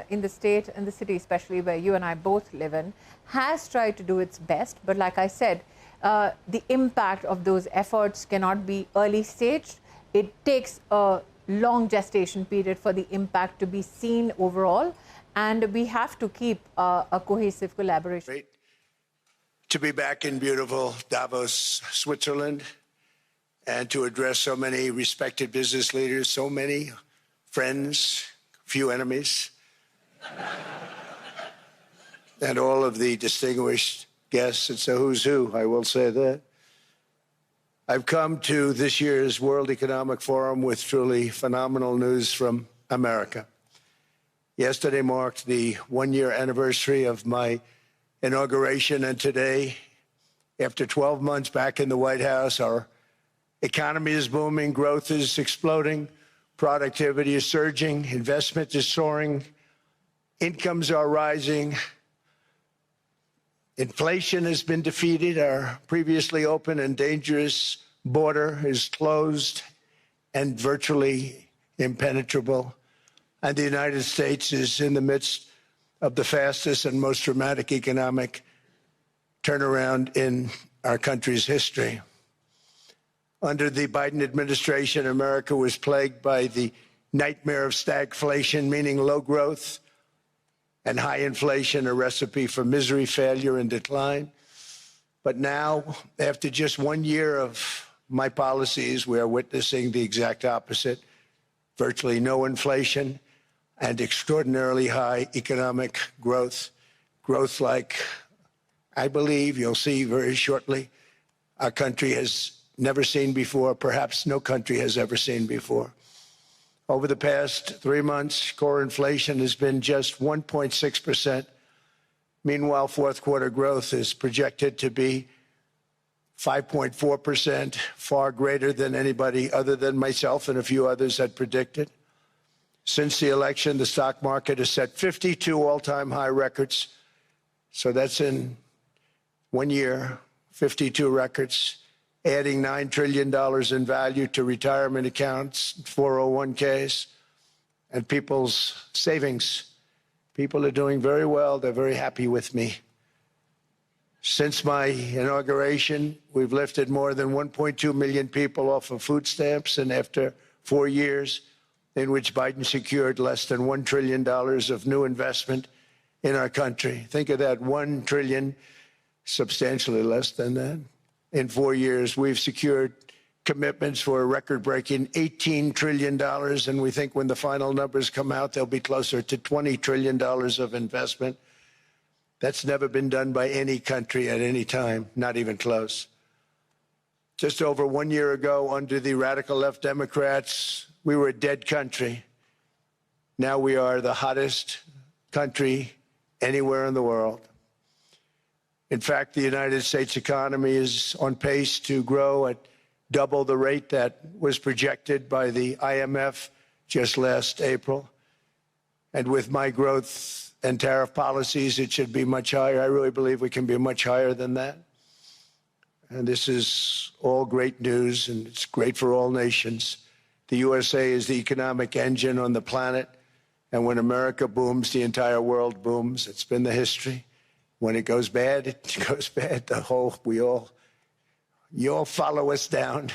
in the state and the city, especially where you and I both live in, has tried to do its best. But like I said, the impact of those efforts cannot be early staged. It takes a long gestation period for the impact to be seen overall. And we have to keep a cohesive collaboration. Great to be back in beautiful Davos, Switzerland, and to address so many respected business leaders, so many friends, few enemies, and all of the distinguished guests. It's a who's who, I will say that. I've come to this year's World Economic Forum with truly phenomenal news from America. Yesterday marked the one-year anniversary of my inauguration, and today, after 12 months back in the White House, our economy is booming, growth is exploding, productivity is surging, investment is soaring, incomes are rising, inflation has been defeated, our previously open and dangerous border is closed and virtually impenetrable, and the United States is in the midst of the fastest and most dramatic economic turnaround in our country's history. Under the Biden administration, America was plagued by the nightmare of stagflation, meaning low growth and high inflation, a recipe for misery, failure, and decline. But now, after just 1 year of my policies, we are witnessing the exact opposite: virtually no inflation and extraordinarily high economic growth. Growth like, I believe, you'll see very shortly, our country has never seen before, perhaps no country has ever seen before. Over the past 3 months, core inflation has been just 1.6%. Meanwhile, fourth quarter growth is projected to be 5.4%, far greater than anybody other than myself and a few others had predicted. Since the election, the stock market has set 52 all-time high records. So that's in 1 year, 52 records, adding $9 trillion in value to retirement accounts, 401ks, and people's savings. People are doing very well. They're very happy with me. Since my inauguration, we've lifted more than 1.2 million people off of food stamps, and after 4 years in which Biden secured less than $1 trillion of new investment in our country. Think of that, 1 trillion, substantially less than that. In 4 years, we've secured commitments for a record-breaking $18 trillion, and we think when the final numbers come out, they'll be closer to $20 trillion of investment. That's never been done by any country at any time, not even close. Just over 1 year ago, under the radical left Democrats, we were a dead country. Now we are the hottest country anywhere in the world. In fact, the United States economy is on pace to grow at double the rate that was projected by the IMF just last April. And with my growth and tariff policies, it should be much higher. I really believe we can be much higher than that. And this is all great news, and it's great for all nations. The USA is the economic engine on the planet, and when America booms, the entire world booms. It's been the history. When it goes bad, it goes bad. You all follow us down,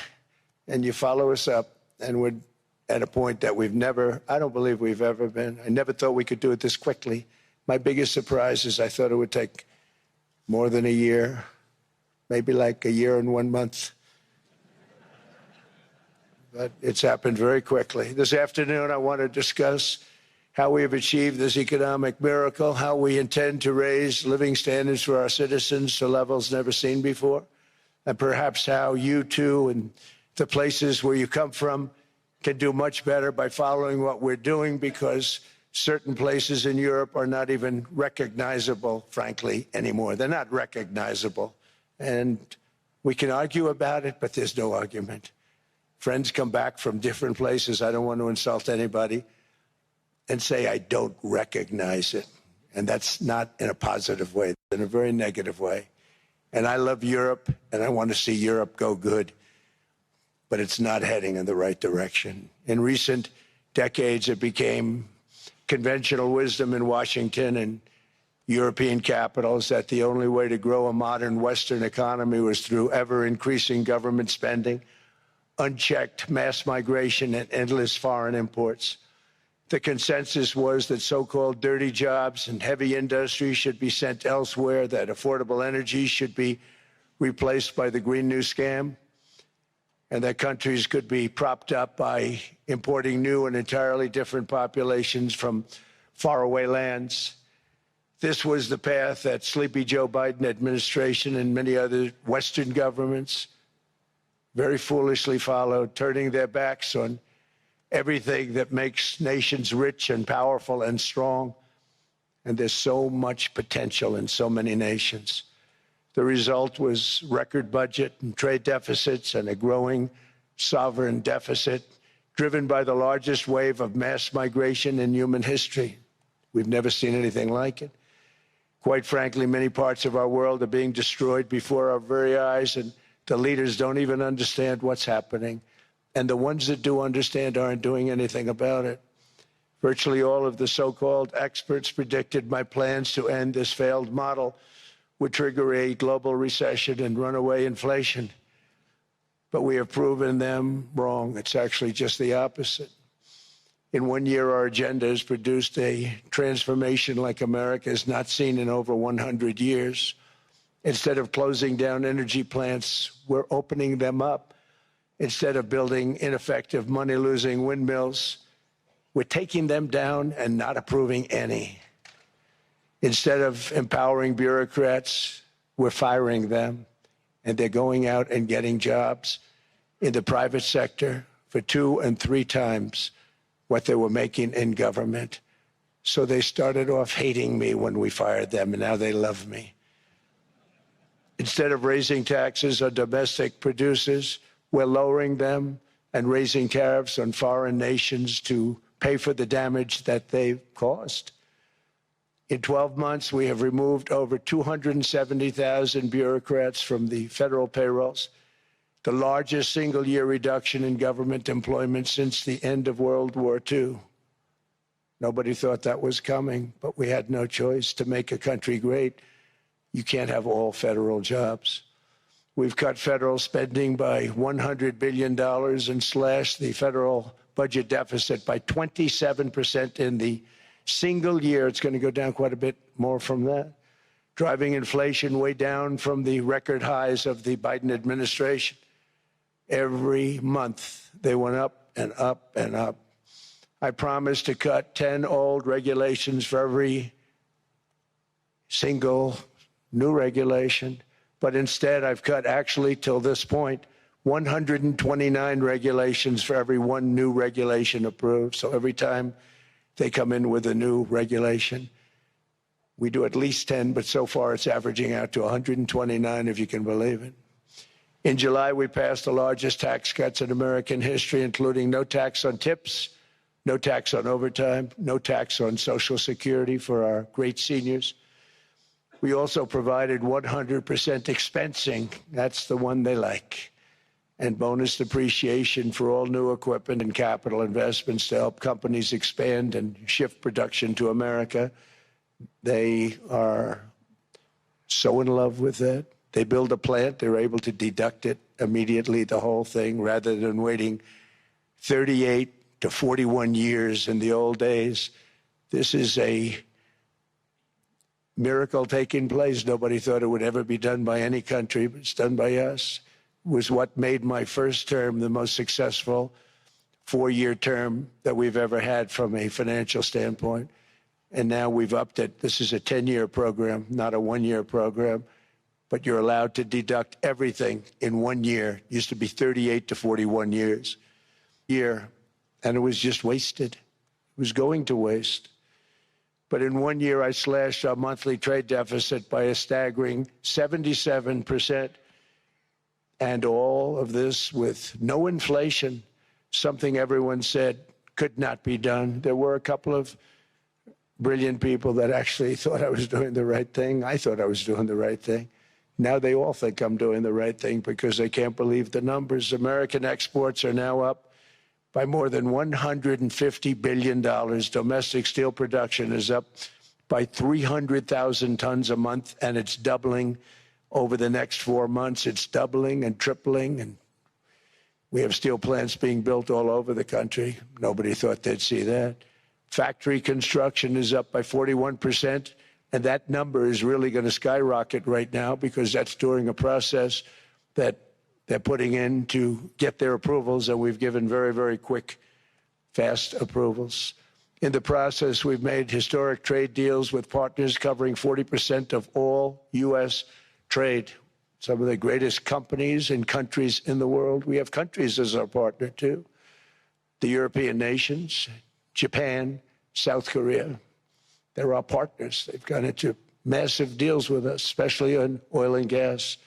and you follow us up, and we're at a point that I don't believe we've ever been. I never thought we could do it this quickly. My biggest surprise is I thought it would take more than a year, maybe like a year and 1 month. But it's happened very quickly. This afternoon, I want to discuss how we have achieved this economic miracle, how we intend to raise living standards for our citizens to levels never seen before, and perhaps how you too and the places where you come from can do much better by following what we're doing, because certain places in Europe are not even recognizable, frankly, anymore. They're not recognizable. And we can argue about it, but there's no argument. Friends come back from different places. I don't want to insult anybody, and say, I don't recognize it. And that's not in a positive way, it's in a very negative way. And I love Europe, and I want to see Europe go good, but it's not heading in the right direction. In recent decades, it became conventional wisdom in Washington and European capitals that the only way to grow a modern Western economy was through ever-increasing government spending, unchecked mass migration, and endless foreign imports. The consensus was that so-called dirty jobs and heavy industry should be sent elsewhere, that affordable energy should be replaced by the Green New Scam, and that countries could be propped up by importing new and entirely different populations from faraway lands. This was the path that Sleepy Joe Biden administration and many other Western governments very foolishly followed, turning their backs on everything that makes nations rich and powerful and strong. And there's so much potential in so many nations. The result was record budget and trade deficits and a growing sovereign deficit driven by the largest wave of mass migration in human history. We've never seen anything like it. Quite frankly, many parts of our world are being destroyed before our very eyes, and the leaders don't even understand what's happening. And the ones that do understand aren't doing anything about it. Virtually all of the so-called experts predicted my plans to end this failed model would trigger a global recession and runaway inflation. But we have proven them wrong. It's actually just the opposite. In 1 year, our agenda has produced a transformation like America has not seen in over 100 years. Instead of closing down energy plants, we're opening them up. Instead of building ineffective, money-losing windmills, we're taking them down and not approving any. Instead of empowering bureaucrats, we're firing them, and they're going out and getting jobs in the private sector for 2 and 3 times what they were making in government. So they started off hating me when we fired them, and now they love me. Instead of raising taxes on domestic producers, we're lowering them and raising tariffs on foreign nations to pay for the damage that they've caused. In 12 months, we have removed over 270,000 bureaucrats from the federal payrolls, the largest single-year reduction in government employment since the end of World War II. Nobody thought that was coming, but we had no choice. To make a country great, you can't have all federal jobs. We've cut federal spending by $100 billion and slashed the federal budget deficit by 27% in the single year. It's going to go down quite a bit more from that, driving inflation way down from the record highs of the Biden administration. Every month, they went up and up and up. I promised to cut 10 old regulations for every single new regulation, but instead I've cut, actually, till this point, 129 regulations for every 1 new regulation approved. So every time they come in with a new regulation, we do at least 10, but so far it's averaging out to 129, if you can believe it. In July, we passed the largest tax cuts in American history, including no tax on tips, no tax on overtime, no tax on Social Security for our great seniors. We also provided 100% expensing, that's the one they like, and bonus depreciation for all new equipment and capital investments to help companies expand and shift production to America. They are so in love with that. They build a plant, they're able to deduct it immediately, the whole thing, rather than waiting 38 to 41 years in the old days. This is a miracle taking place. Nobody thought it would ever be done by any country, but it's done by us. It was what made my first term the most successful 4-year term that we've ever had from a financial standpoint. And now we've upped it. This is a 10-year program, not a 1-year program. But you're allowed to deduct everything in 1 year. It used to be 38 to 41 years. And it was just wasted. It was going to waste. But in 1 year, I slashed our monthly trade deficit by a staggering 77%. And all of this with no inflation, something everyone said could not be done. There were a couple of brilliant people that actually thought I was doing the right thing. I thought I was doing the right thing. Now they all think I'm doing the right thing because they can't believe the numbers. American exports are now up by more than $150 billion. Domestic steel production is up by 300,000 tons a month, and it's doubling over the next 4 months. It's doubling and tripling, and we have steel plants being built all over the country. Nobody thought they'd see that. Factory construction is up by 41%, and that number is really going to skyrocket right now because that's during a process that they're putting in to get their approvals, and we've given very, very quick, fast approvals. In the process, we've made historic trade deals with partners covering 40% of all U.S. trade. Some of the greatest companies and countries in the world. We have countries as our partner, too. The European nations, Japan, South Korea. They're our partners. They've gone into massive deals with us, especially on oil and gas.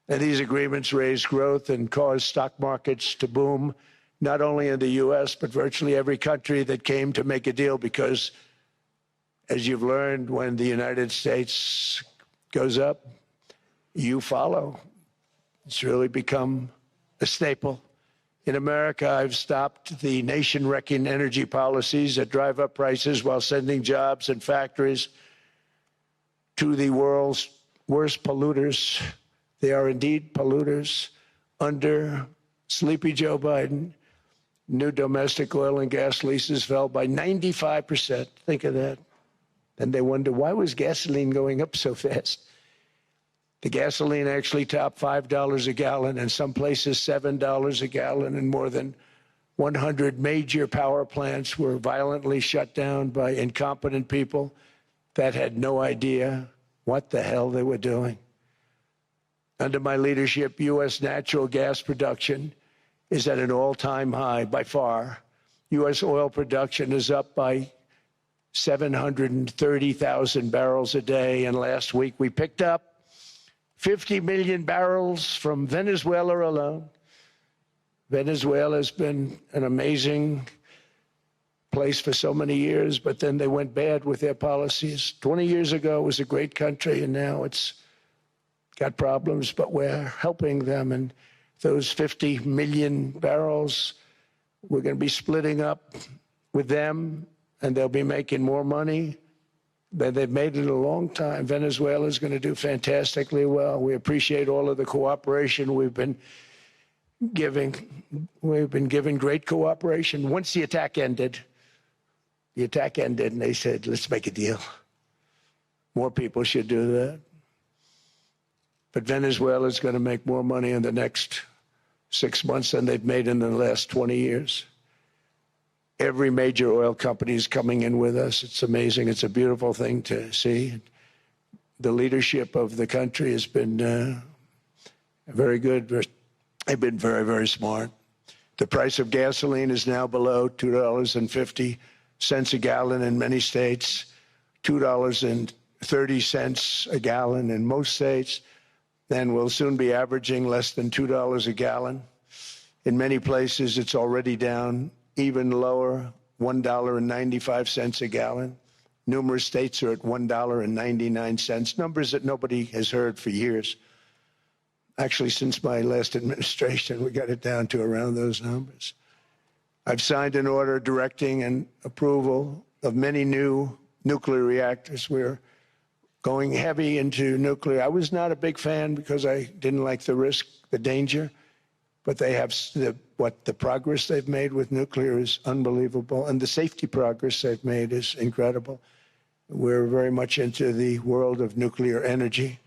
And these agreements raise growth and cause stock markets to boom, not only in the U.S., but virtually every country that came to make a deal, because, as you've learned, when the United States goes up, you follow. It's really become a staple. In America, I've stopped the nation-wrecking energy policies that drive up prices while sending jobs and factories to the world's worst polluters. They are indeed polluters. Under sleepy Joe Biden, new domestic oil and gas leases fell by 95%. Think of that. And they wonder, why was gasoline going up so fast? The gasoline actually topped $5 a gallon, and some places $7 a gallon, and more than 100 major power plants were violently shut down by incompetent people that had no idea what the hell they were doing. Under my leadership, U.S. natural gas production is at an all-time high by far. U.S. oil production is up by 730,000 barrels a day, and last week we picked up 50 million barrels from Venezuela alone. Venezuela has been an amazing place for so many years, but then they went bad with their policies. 20 years ago, it was a great country, and now it's got problems, but we're helping them. And those 50 million barrels, we're going to be splitting up with them, and they'll be making more money than they've made in a long time. Venezuela is going to do fantastically well. We appreciate all of the cooperation we've been giving. We've been giving great cooperation. Once the attack ended, and they said, let's make a deal. More people should do that. But Venezuela is going to make more money in the next 6 months than they've made in the last 20 years. Every major oil company is coming in with us. It's amazing. It's a beautiful thing to see. The leadership of the country has been very good. They've been very, very smart. The price of gasoline is now below $2.50 a gallon in many states, $2.30 a gallon in most states. Then we'll soon be averaging less than $2 a gallon. In many places, it's already down even lower, $1.95 a gallon. Numerous states are at $1.99, numbers that nobody has heard for years. Actually, since my last administration, we got it down to around those numbers. I've signed an order directing and approval of many new nuclear reactors. We're going heavy into nuclear. I was not a big fan because I didn't like the risk, the danger, but they have the progress they've made with nuclear is unbelievable, and the safety progress they've made is incredible. We're very much into the world of nuclear energy,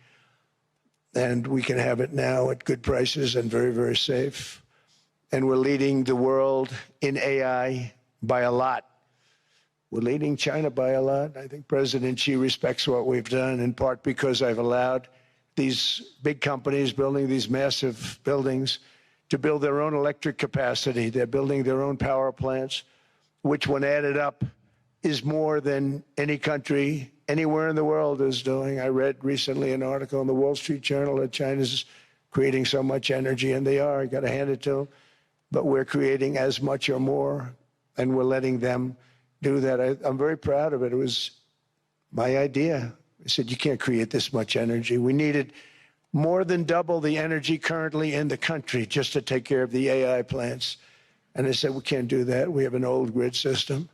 and we can have it now at good prices and very, very safe. And we're leading the world in AI by a lot. We're leading China by a lot. I think President Xi respects what we've done, in part because I've allowed these big companies building these massive buildings to build their own electric capacity. They're building their own power plants, which, when added up, is more than any country anywhere in the world is doing. I read recently an article in the Wall Street Journal that China's creating so much energy, and they are. You got to hand it to them. But we're creating as much or more, and we're letting them do that. I'm very proud of it. It was my idea. I said, you can't create this much energy. We needed more than double the energy currently in the country just to take care of the AI plants. And I said, we can't do that. We have an old grid system.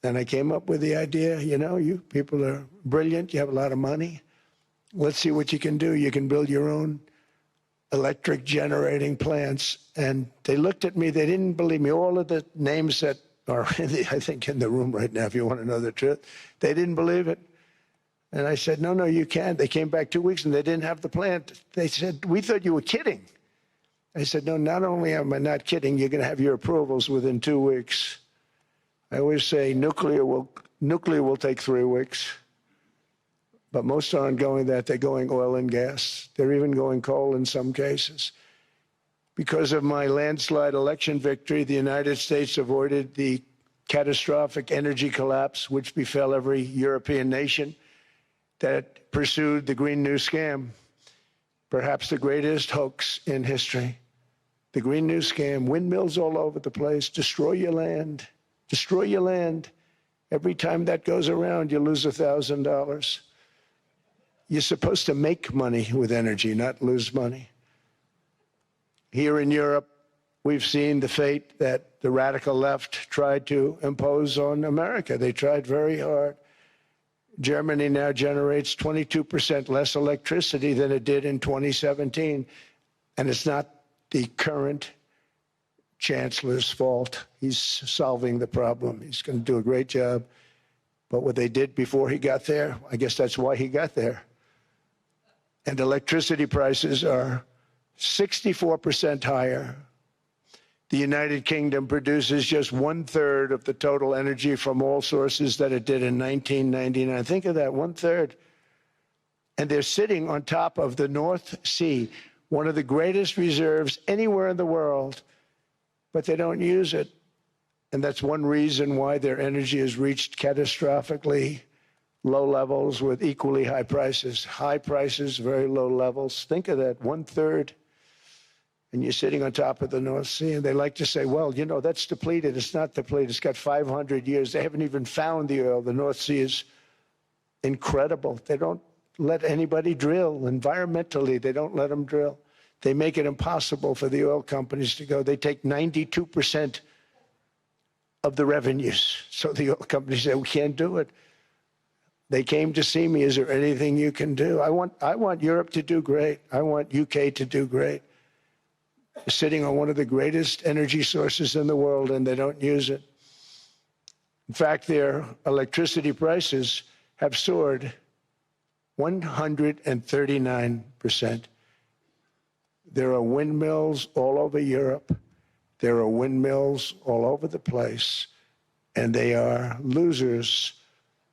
And I came up with the idea, you know, you people are brilliant. You have a lot of money. Let's see what you can do. You can build your own electric generating plants. And they looked at me. They didn't believe me. All of the names that are, I think, in the room right now, if you want to know the truth, they didn't believe it. And I said, no, you can't. They came back 2 weeks and they didn't have the plant. They said, we thought you were kidding. I said, no, not only am I not kidding, you're going to have your approvals within 2 weeks. I always say nuclear will take 3 weeks. But most aren't going that. They're going oil and gas. They're even going coal in some cases. Because of my landslide election victory, the United States avoided the catastrophic energy collapse which befell every European nation that pursued the Green New Scam, perhaps the greatest hoax in history. The Green New Scam, windmills all over the place, destroy your land, destroy your land. Every time that goes around, you lose $1,000. You're supposed to make money with energy, not lose money. Here in Europe, we've seen the fate that the radical left tried to impose on America. They tried very hard. Germany now generates 22% less electricity than it did in 2017. And it's not the current chancellor's fault. He's solving the problem. He's going to do a great job. But what they did before he got there, I guess that's why he got there. And electricity prices are 64% higher. The United Kingdom produces just 1/3 of the total energy from all sources that it did in 1999. Think of that, 1/3. And they're sitting on top of the North Sea, one of the greatest reserves anywhere in the world, but they don't use it. And that's one reason why their energy has reached catastrophically low levels with equally high prices. High prices, very low levels. Think of that, 1/3. And you're sitting on top of the North Sea, and they like to say, well, you know, that's depleted. It's not depleted. It's got 500 years. They haven't even found the oil. The North Sea is incredible. They don't let anybody drill. Environmentally, they don't let them drill. They make it impossible for the oil companies to go. They take 92% of the revenues. So the oil companies say, we can't do it. They came to see me. Is there anything you can do? I want Europe to do great. I want UK to do great. Sitting on one of the greatest energy sources in the world, and they don't use it. In fact, their electricity prices have soared 139%. There are windmills all over Europe. There are windmills all over the place, and they are losers.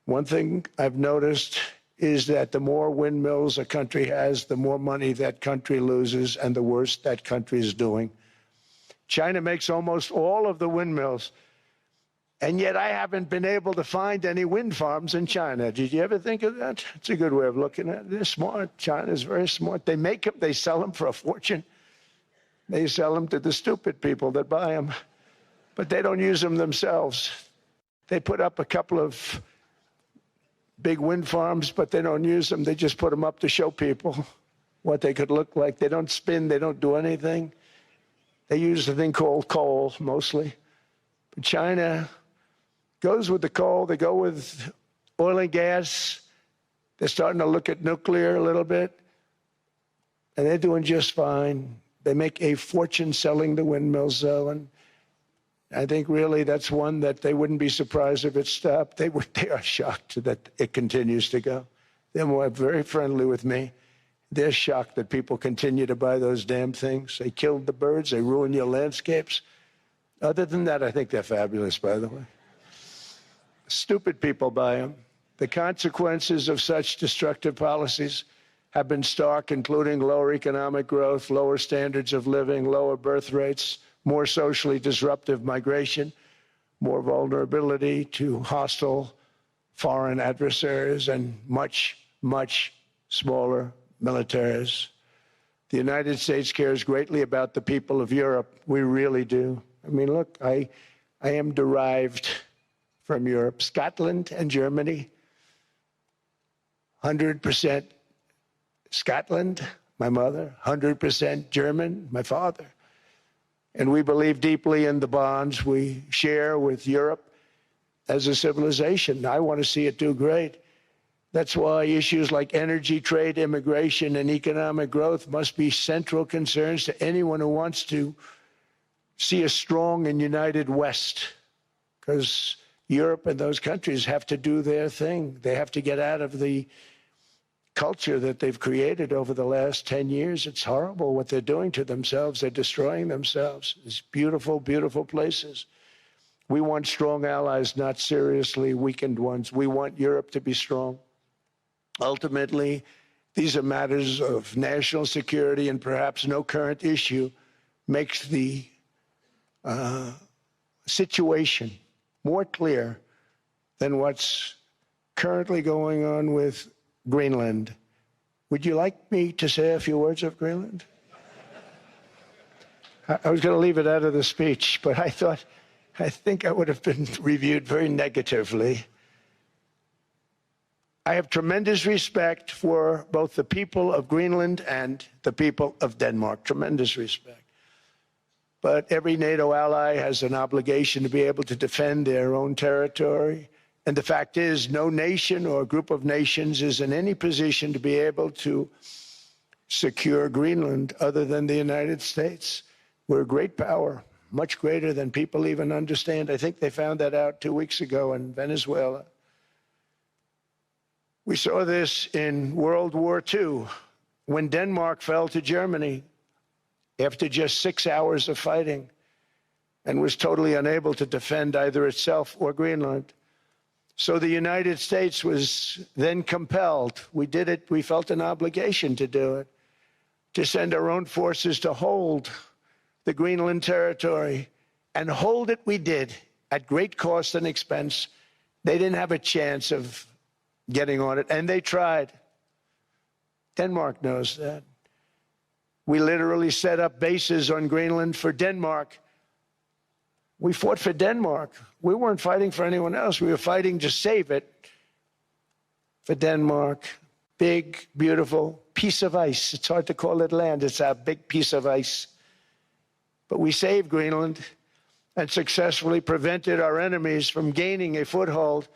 One thing I've noticed is that the more windmills a country has, the more money that country loses and the worse that country is doing. China makes almost all of the windmills, and yet I haven't been able to find any wind farms in China. Did you ever think of that? It's a good way of looking at it. They're smart. China's very smart. They make them, they sell them for a fortune. They sell them to the stupid people that buy them, but they don't use them themselves. They put up a couple of big wind farms, but they don't use them. They just put them up to show people what they could look like. They don't spin. They don't do anything. They use a thing called coal, mostly. But China goes with the coal. They go with oil and gas. They're starting to look at nuclear a little bit. And they're doing just fine. They make a fortune selling the windmills, though. And I think really that's one that they wouldn't be surprised if it stopped. They are shocked that it continues to go. They're very friendly with me. They're shocked that people continue to buy those damn things. They killed the birds. They ruin your landscapes. Other than that, I think they're fabulous, by the way. Stupid people buy them. The consequences of such destructive policies have been stark, including lower economic growth, lower standards of living, lower birth rates, more socially disruptive migration, more vulnerability to hostile foreign adversaries, and much, much smaller militaries. The United States cares greatly about the people of Europe. We really do. I mean, look, I am derived from Europe. Scotland and Germany, 100% Scotland, my mother, 100% German, my father. And we believe deeply in the bonds we share with Europe as a civilization. I want to see it do great. That's why issues like energy, trade, immigration, and economic growth must be central concerns to anyone who wants to see a strong and united West, because Europe and those countries have to do their thing. They have to get out of the culture that they've created over the last 10 years. It's horrible what they're doing to themselves. They're destroying themselves. It's beautiful, beautiful places. We want strong allies, not seriously weakened ones. We want Europe to be strong. Ultimately, these are matters of national security, and perhaps no current issue makes the situation more clear than what's currently going on with Greenland. Would you like me to say a few words of Greenland? I was going to leave it out of the speech, but I think I would have been reviewed very negatively. I have tremendous respect for both the people of Greenland and the people of Denmark, tremendous respect. But every NATO ally has an obligation to be able to defend their own territory. And the fact is, no nation or group of nations is in any position to be able to secure Greenland other than the United States. We're a great power, much greater than people even understand. I think they found that out 2 weeks ago in Venezuela. We saw this in World War II, when Denmark fell to Germany after just 6 hours of fighting and was totally unable to defend either itself or Greenland. So the United States was then compelled, we did it, we felt an obligation to do it, to send our own forces to hold the Greenland territory, and hold it we did at great cost and expense. They didn't have a chance of getting on it, and they tried. Denmark knows that. We literally set up bases on Greenland for Denmark. We fought for Denmark. We weren't fighting for anyone else. We were fighting to save it for Denmark. Big, beautiful piece of ice. It's hard to call it land. It's a big piece of ice. But we saved Greenland and successfully prevented our enemies from gaining a foothold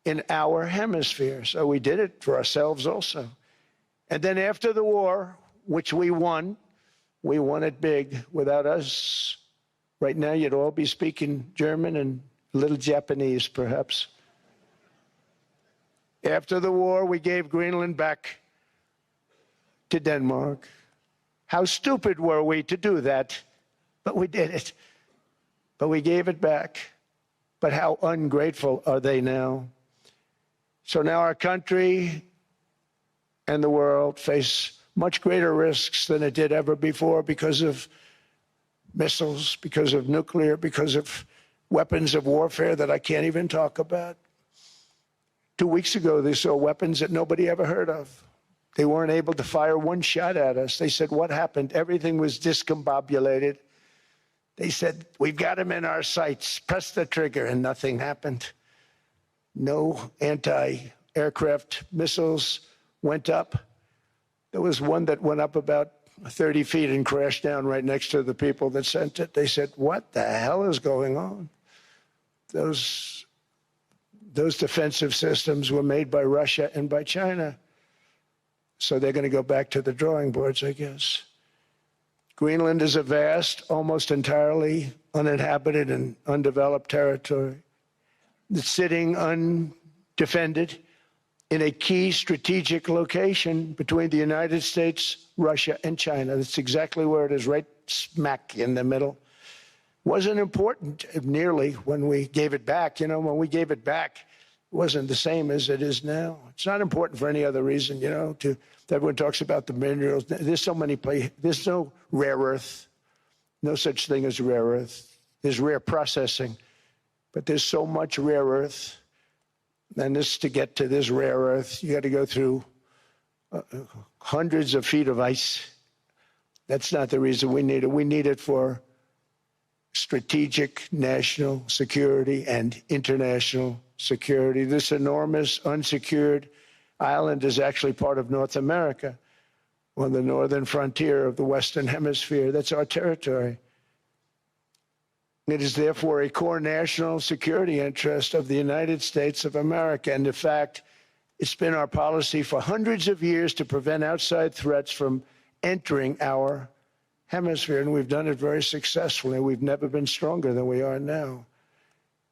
in our hemisphere. So we did it for ourselves also. And then after the war, which we won it big. Without us, right now you'd all be speaking German and a little Japanese, perhaps. After the war, we gave Greenland back to Denmark. How stupid were we to do that? But we did it. But we gave it back. But how ungrateful are they now? So now our country and the world face much greater risks than it did ever before because of missiles, because of nuclear, because of weapons of warfare that I can't even talk about. 2 weeks ago, they saw weapons that nobody ever heard of. They weren't able to fire one shot at us. They said, what happened? Everything was discombobulated. They said, we've got them in our sights. Press the trigger, and nothing happened. No anti-aircraft missiles went up. There was one that went up about 30 feet and crashed down right next to the people that sent it. They said, what the hell is going on? Those defensive systems were made by Russia and by China. So they're going to go back to the drawing boards, I guess. Greenland is a vast, almost entirely uninhabited and undeveloped territory that's sitting undefended in a key strategic location between the United States, Russia, and China. That's exactly where it is, right smack in the middle. Wasn't important nearly when we gave it back. You know, when we gave it back, it wasn't the same as it is now. It's not important for any other reason, you know, everyone talks about the minerals. There's so many places. There's no rare earth, no such thing as rare earth. There's rare processing, but there's so much rare earth. And to get to this rare earth, you got to go through hundreds of feet of ice. That's not the reason we need it. We need it for strategic national security and international security. This enormous unsecured island is actually part of North America, on the northern frontier of the Western Hemisphere. That's our territory. It is therefore a core national security interest of the United States of America. And in fact, it's been our policy for hundreds of years to prevent outside threats from entering our hemisphere, and we've done it very successfully. We've never been stronger than we are now.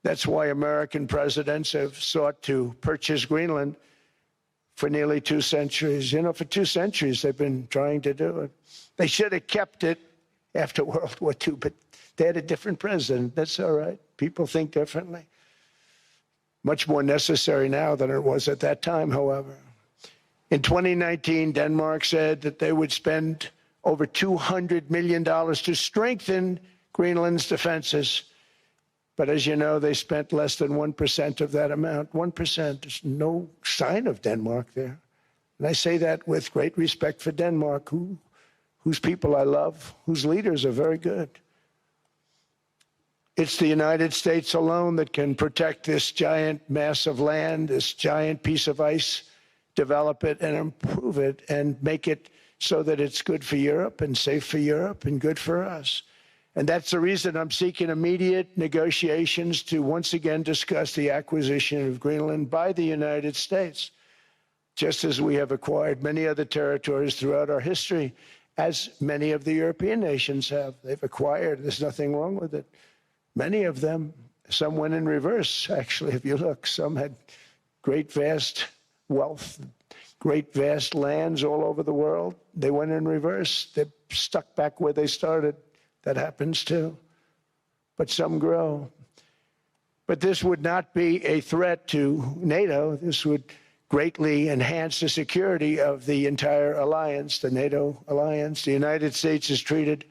That's why American presidents have sought to purchase Greenland for nearly 2 centuries. You know, for 2 centuries they've been trying to do it. They should have kept it after World War II, but they had a different president. That's all right. People think differently. Much more necessary now than it was at that time, however. In 2019, Denmark said that they would spend over $200 million to strengthen Greenland's defenses. But as you know, they spent less than 1% of that amount. 1%. There's no sign of Denmark there. And I say that with great respect for Denmark, whose people I love, whose leaders are very good. It's the United States alone that can protect this giant mass of land, this giant piece of ice, develop it and improve it and make it so that it's good for Europe and safe for Europe and good for us. And that's the reason I'm seeking immediate negotiations to once again discuss the acquisition of Greenland by the United States, just as we have acquired many other territories throughout our history, as many of the European nations have. They've acquired, there's nothing wrong with it. Many of them, some went in reverse, actually, if you look. Some had great, vast wealth, great, vast lands all over the world. They went in reverse. They're stuck back where they started. That happens too. But some grow. But this would not be a threat to NATO. This would greatly enhance the security of the entire alliance, the NATO alliance. The United States is treated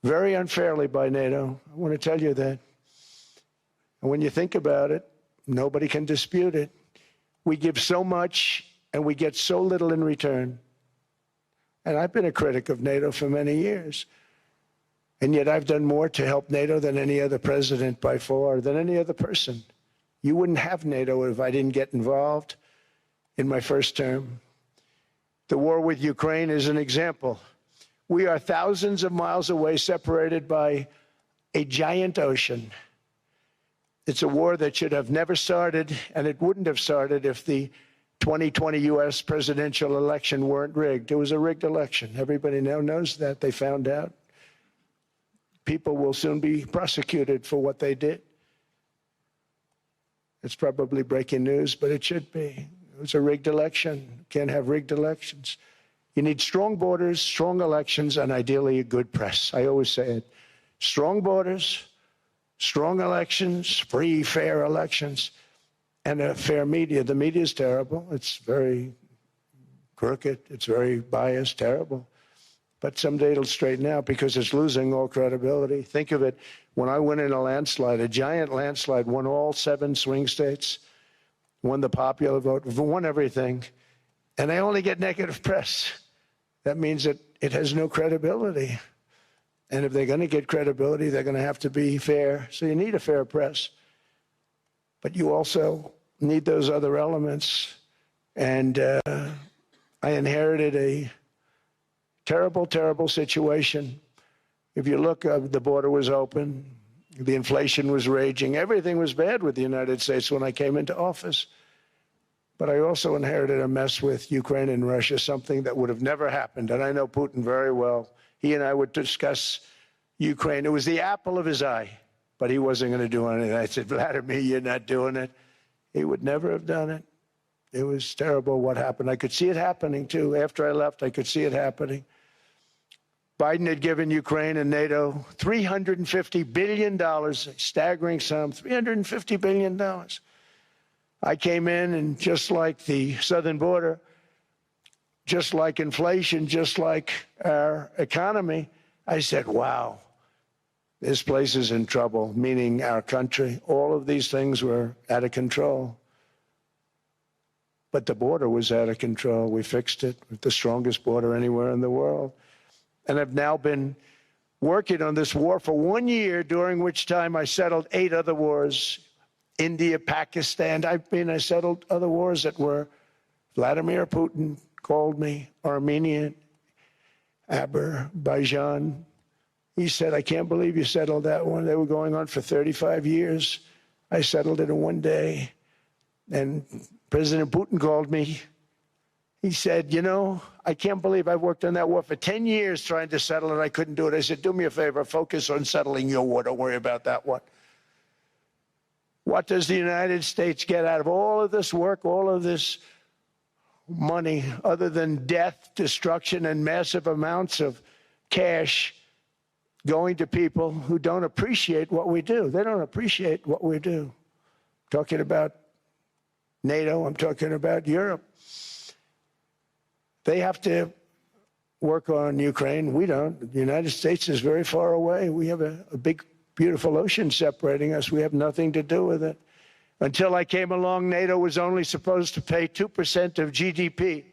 very unfairly by NATO. I want to tell you that. And when you think about it, nobody can dispute it. We give so much and we get so little in return. And I've been a critic of NATO for many years. And yet I've done more to help NATO than any other president by far, than any other person. You wouldn't have NATO if I didn't get involved in my first term. The war with Ukraine is an example. We are thousands of miles away, separated by a giant ocean. It's a war that should have never started, and it wouldn't have started if the 2020 U.S. presidential election weren't rigged. It was a rigged election. Everybody now knows that. They found out. People will soon be prosecuted for what they did. It's probably breaking news, but it should be. It was a rigged election. Can't have rigged elections. You need strong borders, strong elections, and ideally a good press. I always say it. Strong borders, strong elections, free, fair elections, and a fair media. The media is terrible. It's very crooked. It's very biased, terrible. But someday it'll straighten out because it's losing all credibility. Think of it. When I win in a landslide, a giant landslide, won all 7 swing states, won the popular vote, won everything, and I only get negative press. That means that it has no credibility. And if they're going to get credibility, they're going to have to be fair. So you need a fair press. But you also need those other elements. And I inherited a terrible, terrible situation. If you look, the border was open. The inflation was raging. Everything was bad with the United States when I came into office. But I also inherited a mess with Ukraine and Russia, something that would have never happened. And I know Putin very well. He and I would discuss Ukraine. It was the apple of his eye, but he wasn't going to do anything. I said, Vladimir, you're not doing it. He would never have done it. It was terrible what happened. I could see it happening, too. After I left, I could see it happening. Biden had given Ukraine and NATO $350 billion, a staggering sum, $350 billion. I came in, and just like the southern border, just like inflation, just like our economy, I said, wow, this place is in trouble, meaning our country. All of these things were out of control. But the border was out of control. We fixed it with the strongest border anywhere in the world. And I've now been working on this war for 1 year, during which time I settled 8 other wars. India, Pakistan. I settled other wars that were Vladimir Putin called me, Armenia, Azerbaijan, He said, I can't believe you settled that one. They were going on for 35 years. I settled it in one day. And President Putin called me. He said, you know, I can't believe I've worked on that war for 10 years trying to settle it. I couldn't do it. I said, do me a favor, focus on settling your war. Don't worry about that one. What does the United States get out of all of this work, all of this money, other than death, destruction, and massive amounts of cash going to people who don't appreciate what we do? They don't appreciate what we do. I'm talking about NATO, I'm talking about Europe. They have to work on Ukraine. We don't. The United States is very far away. We have a big, beautiful ocean separating us. We have nothing to do with it. Until I came along, NATO was only supposed to pay 2% of GDP.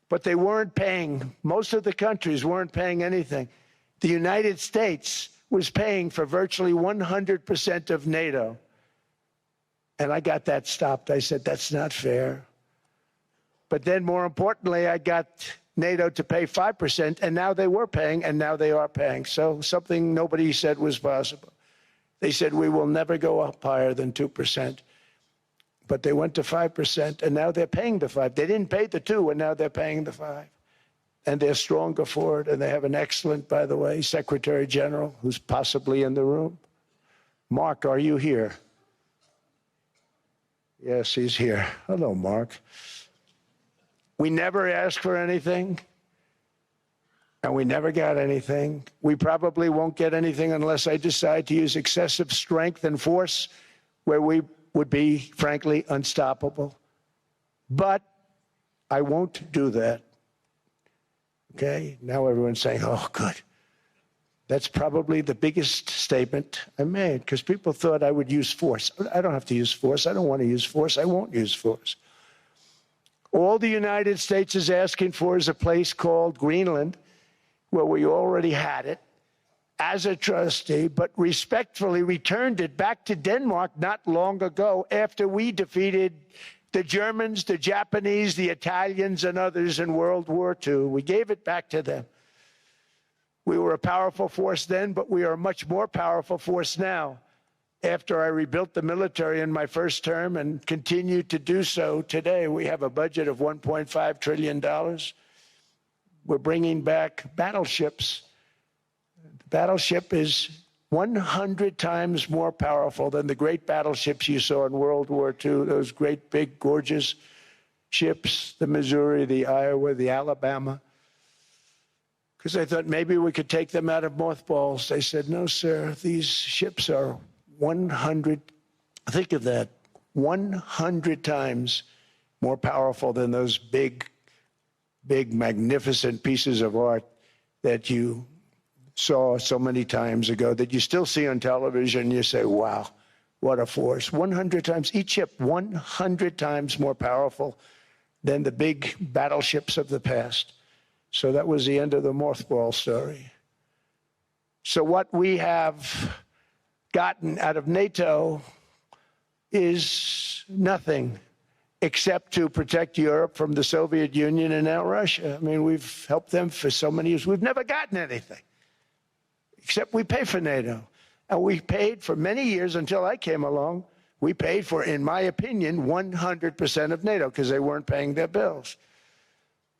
But they weren't paying, most of the countries weren't paying anything. The United States was paying for virtually 100% of NATO. And I got that stopped. I said, that's not fair. But then, more importantly, I got NATO to pay 5%, and now they were paying, and now they are paying. So something nobody said was possible. They said, we will never go up higher than 2%. But they went to 5%, and now they're paying the 5. They didn't pay the 2, and now they're paying the 5. And they're stronger for it, and they have an excellent, by the way, Secretary General, who's possibly in the room. Mark, are you here? Yes, he's here. Hello, Mark. We never asked for anything, and we never got anything. We probably won't get anything unless I decide to use excessive strength and force where we would be, frankly, unstoppable. But I won't do that. Okay? Now everyone's saying, oh, good. That's probably the biggest statement I made, because people thought I would use force. I don't have to use force. I don't want to use force. I won't use force. All the United States is asking for is a place called Greenland, where we already had it as a trustee, but respectfully returned it back to Denmark not long ago after we defeated the Germans, the Japanese, the Italians, and others in World War II. We gave it back to them. We were a powerful force then, but we are a much more powerful force now, after I rebuilt the military in my first term and continue to do so today. We have a budget of $1.5 trillion. We're bringing back battleships. The battleship is 100 times more powerful than the great battleships you saw in World War II, those great, big, gorgeous ships, the Missouri, the Iowa, the Alabama. Because I thought maybe we could take them out of mothballs. They said, no, sir, these ships are 100, think of that, 100 times more powerful than those big, magnificent pieces of art that you saw so many times ago, that you still see on television. You say, wow, what a force. 100 times, each ship 100 times more powerful than the big battleships of the past. So that was the end of the mothball story. So what we have gotten out of NATO is nothing except to protect Europe from the Soviet Union and now Russia. I mean, we've helped them for so many years. We've never gotten anything, except we pay for NATO. And we paid for many years until I came along. We paid for, in my opinion, 100% of NATO because they weren't paying their bills.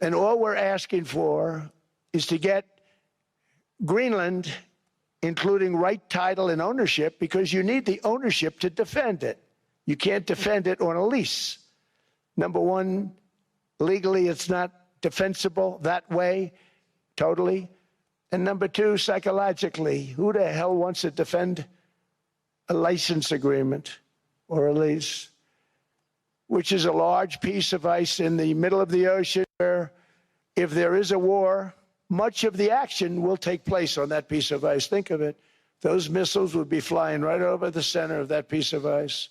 And all we're asking for is to get Greenland, including right title and ownership, because you need the ownership to defend it. You can't defend it on a lease. Number one, legally it's not defensible that way, totally. And number two, psychologically, who the hell wants to defend a license agreement or a lease, which is a large piece of ice in the middle of the ocean where if there is a war, much of the action will take place on that piece of ice. Think of it. Those missiles would be flying right over the center of that piece of ice.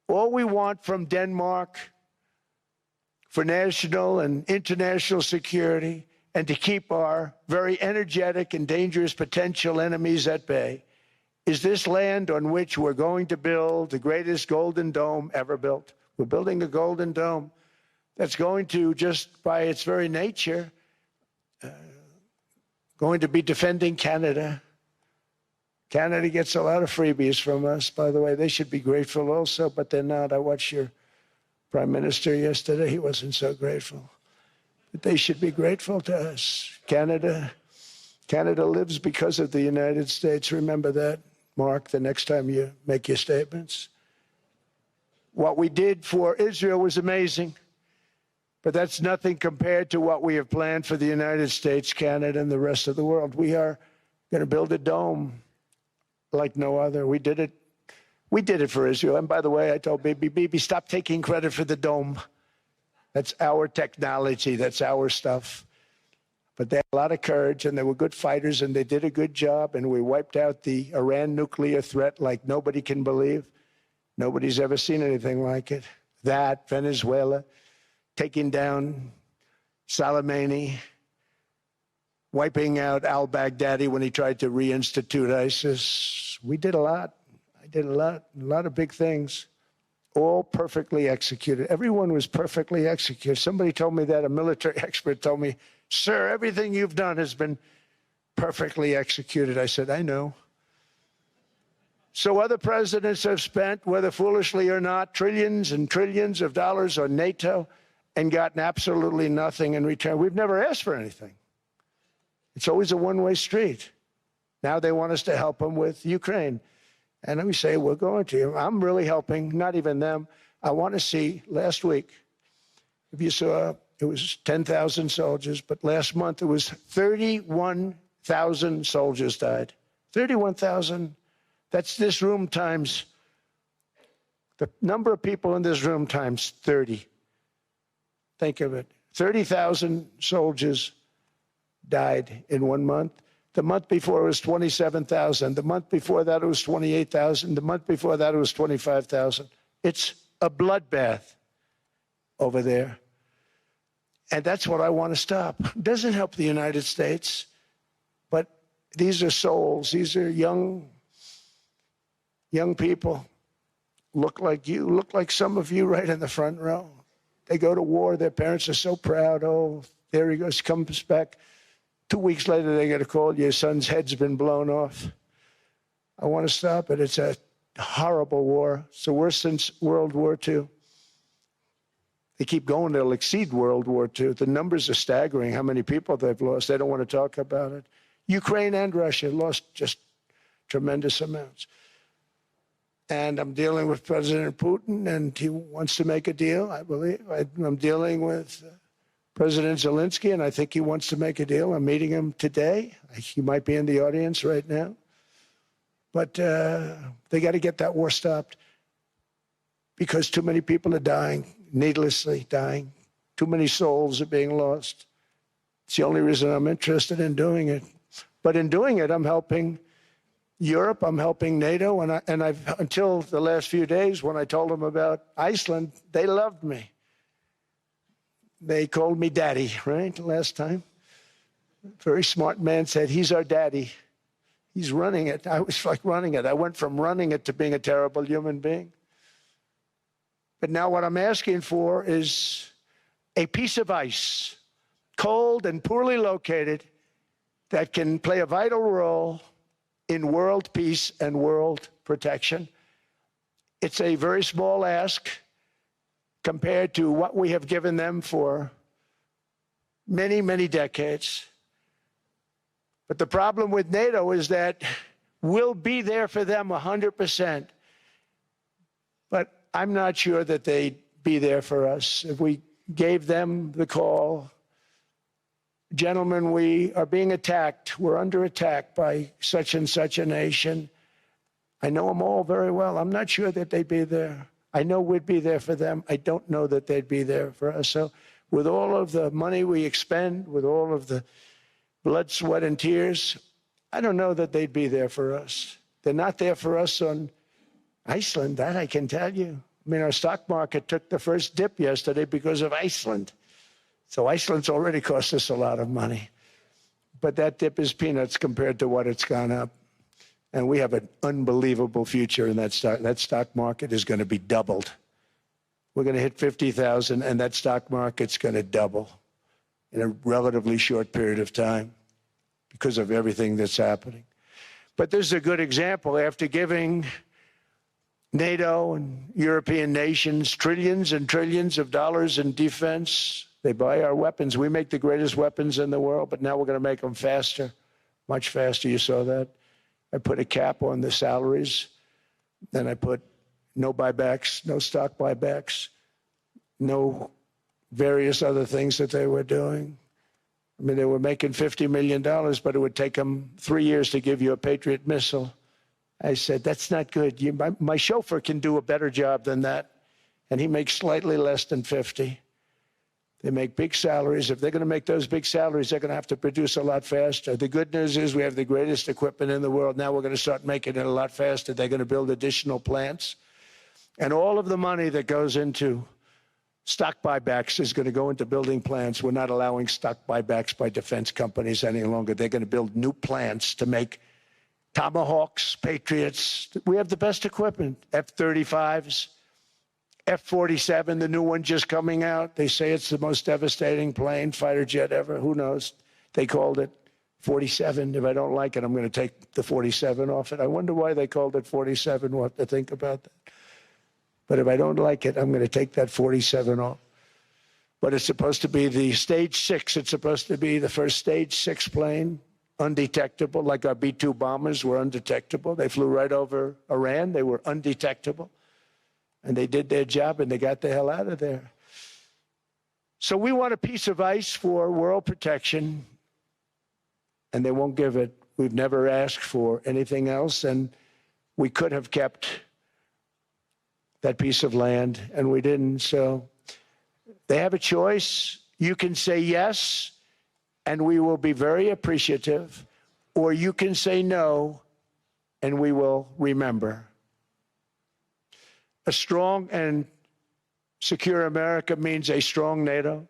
All we want from Denmark for national and international security and to keep our very energetic and dangerous potential enemies at bay is this land on which we're going to build the greatest golden dome ever built. We're building a golden dome that's going to, just by its very nature, going to be defending Canada. Canada gets a lot of freebies from us, by the way. They should be grateful also, but they're not. I watched your Prime Minister yesterday. He wasn't so grateful. But they should be grateful to us. Canada lives because of the United States. Remember that, Mark, the next time you make your statements. What we did for Israel was amazing, but that's nothing compared to what we have planned for the United States, Canada, and the rest of the world. We are going to build a dome like no other. We did it for Israel. And by the way, I told Bibi, stop taking credit for the dome. That's our technology. That's our stuff. But they had a lot of courage, and they were good fighters, and they did a good job, and we wiped out the Iran nuclear threat like nobody can believe. Nobody's ever seen anything like it. That, Venezuela, taking down Soleimani, wiping out al-Baghdadi when he tried to reinstitute ISIS. We did a lot. I did a lot of big things, all perfectly executed. Everyone was perfectly executed. Somebody told me that, a military expert told me, sir, everything you've done has been perfectly executed. I said, I know. So other presidents have spent, whether foolishly or not, trillions and trillions of dollars on NATO and gotten absolutely nothing in return. We've never asked for anything. It's always a one-way street. Now they want us to help them with Ukraine. And we say, we're going to. I'm really helping, not even them. I want to see, last week, if you saw, it was 10,000 soldiers, but last month it was 31,000 soldiers died. 31,000. That's this room times, the number of people in this room times 30. Think of it. 30,000 soldiers died in 1 month. The month before it was 27,000. The month before that it was 28,000. The month before that it was 25,000. It's a bloodbath over there. And that's what I want to stop. It doesn't help the United States, but these are souls. These are young people, look like you, look like some of you right in the front row. They go to war. Their parents are so proud. Oh, there he goes, comes back. 2 weeks later, they get a call. Your son's head's been blown off. I want to stop it. It's a horrible war. It's the worst since World War II. They keep going. They'll exceed World War II. The numbers are staggering, how many people they've lost. They don't want to talk about it. Ukraine and Russia lost just tremendous amounts. And I'm dealing with President Putin, and he wants to make a deal, I believe. I'm dealing with President Zelensky, and I think he wants to make a deal. I'm meeting him today. He might be in the audience right now. But they got to get that war stopped because too many people are dying, needlessly dying. Too many souls are being lost. It's the only reason I'm interested in doing it. But in doing it, I'm helping Europe, I'm helping NATO, and I've until the last few days when I told them about Iceland, they loved me. They called me daddy, right, last time. A very smart man said, he's our daddy. He's running it. I was like running it. I went from running it to being a terrible human being. But now what I'm asking for is a piece of ice, cold and poorly located, that can play a vital role in world peace and world protection. It's a very small ask compared to what we have given them for many, many decades. But the problem with NATO is that we'll be there for them 100%. But I'm not sure that they'd be there for us. If we gave them the call, gentlemen, we are being attacked. We're under attack by such and such a nation. I know them all very well. I'm not sure that they'd be there. I know we'd be there for them. I don't know that they'd be there for us. So with all of the money we expend, with all of the blood, sweat, and tears, I don't know that they'd be there for us. They're not there for us on Iceland, that I can tell you. I mean, our stock market took the first dip yesterday because of Iceland. So Iceland's already cost us a lot of money. But that dip is peanuts compared to what it's gone up. And we have an unbelievable future in that stock. That stock market is going to be doubled. We're going to hit 50,000, and that stock market's going to double in a relatively short period of time because of everything that's happening. But this is a good example. After giving NATO and European nations trillions and trillions of dollars in defense, they buy our weapons. We make the greatest weapons in the world, but now we're going to make them faster, much faster. You saw that. I put a cap on the salaries. Then I put no buybacks, no stock buybacks, no various other things that they were doing. I mean, they were making $50 million, but it would take them 3 years to give you a Patriot missile. I said, that's not good. My chauffeur can do a better job than that, and he makes slightly less than 50. They make big salaries. If they're going to make those big salaries, they're going to have to produce a lot faster. The good news is we have the greatest equipment in the world. Now we're going to start making it a lot faster. They're going to build additional plants. And all of the money that goes into stock buybacks is going to go into building plants. We're not allowing stock buybacks by defense companies any longer. They're going to build new plants to make Tomahawks, Patriots. We have the best equipment, F-35s, F-47, the new one just coming out. They say it's the most devastating plane, fighter jet ever. Who knows? They called it 47. If I don't like it, I'm going to take the 47 off it. I wonder why they called it 47. We'll have to think about that. But if I don't like it, I'm going to take that 47 off. But it's supposed to be the stage 6. It's supposed to be the first stage 6 plane, undetectable, like our B-2 bombers were undetectable. They flew right over Iran. They were undetectable. And they did their job, and they got the hell out of there. So we want a piece of ice for world protection, and they won't give it. We've never asked for anything else, and we could have kept that piece of land, and we didn't. So they have a choice. You can say yes, and we will be very appreciative, or you can say no, and we will remember. A strong and secure America means a strong NATO,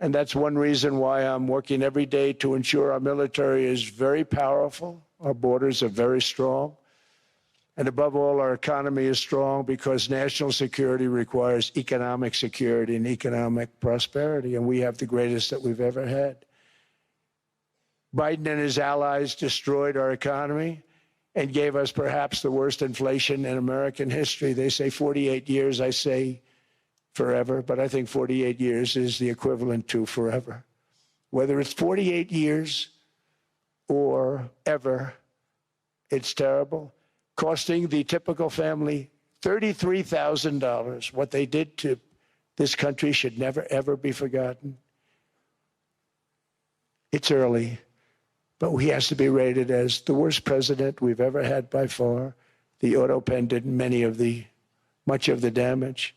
and that's one reason why I'm working every day to ensure our military is very powerful, our borders are very strong, and above all, our economy is strong, because national security requires economic security and economic prosperity, and we have the greatest that we've ever had. Biden and his allies destroyed our economy and gave us perhaps the worst inflation in American history. They say 48 years, I say forever, but I think 48 years is the equivalent to forever. Whether it's 48 years or ever, it's terrible, costing the typical family $33,000. What they did to this country should never, ever be forgotten. It's early, but he has to be rated as the worst president we've ever had by far. The auto pen did much of the damage.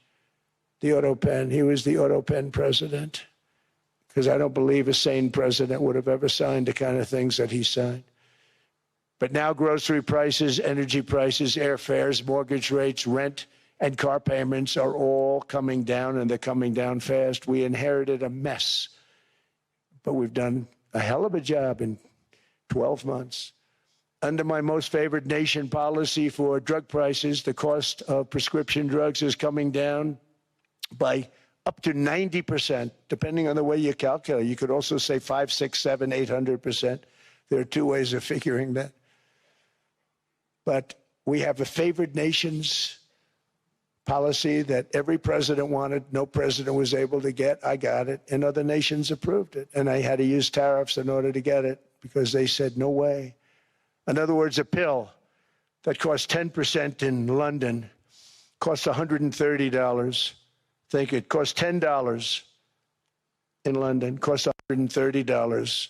The auto pen, he was the auto pen president, because I don't believe a sane president would have ever signed the kind of things that he signed. But now grocery prices, energy prices, airfares, mortgage rates, rent, and car payments are all coming down, and they're coming down fast. We inherited a mess, but we've done a hell of a job in 12 months. Under my most favored nation policy for drug prices, the cost of prescription drugs is coming down by up to 90%, depending on the way you calculate. You could also say 5, 6, 7, 800%. There are two ways of figuring that. But we have a favored nations policy that every president wanted, no president was able to get. I got it, and other nations approved it. And I had to use tariffs in order to get it, because they said, no way. In other words, a pill that costs 10% in London costs $130. Think it costs $10 in London, costs $130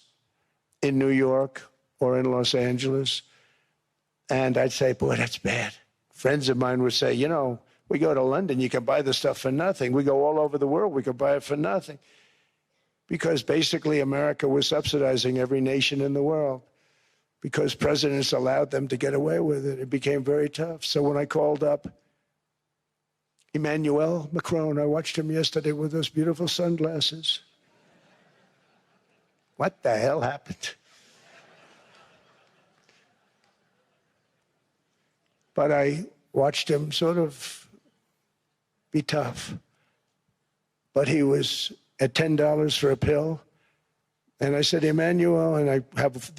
in New York or in Los Angeles. And I'd say, boy, that's bad. Friends of mine would say, you know, we go to London, you can buy the stuff for nothing. We go all over the world, we could buy it for nothing. Because basically America was subsidizing every nation in the world, because presidents allowed them to get away with it. It became very tough. So when I called up Emmanuel Macron, I watched him yesterday with those beautiful sunglasses. What the hell happened? But I watched him sort of be tough. But he was at $10 for a pill. And I said, Emmanuel, and I have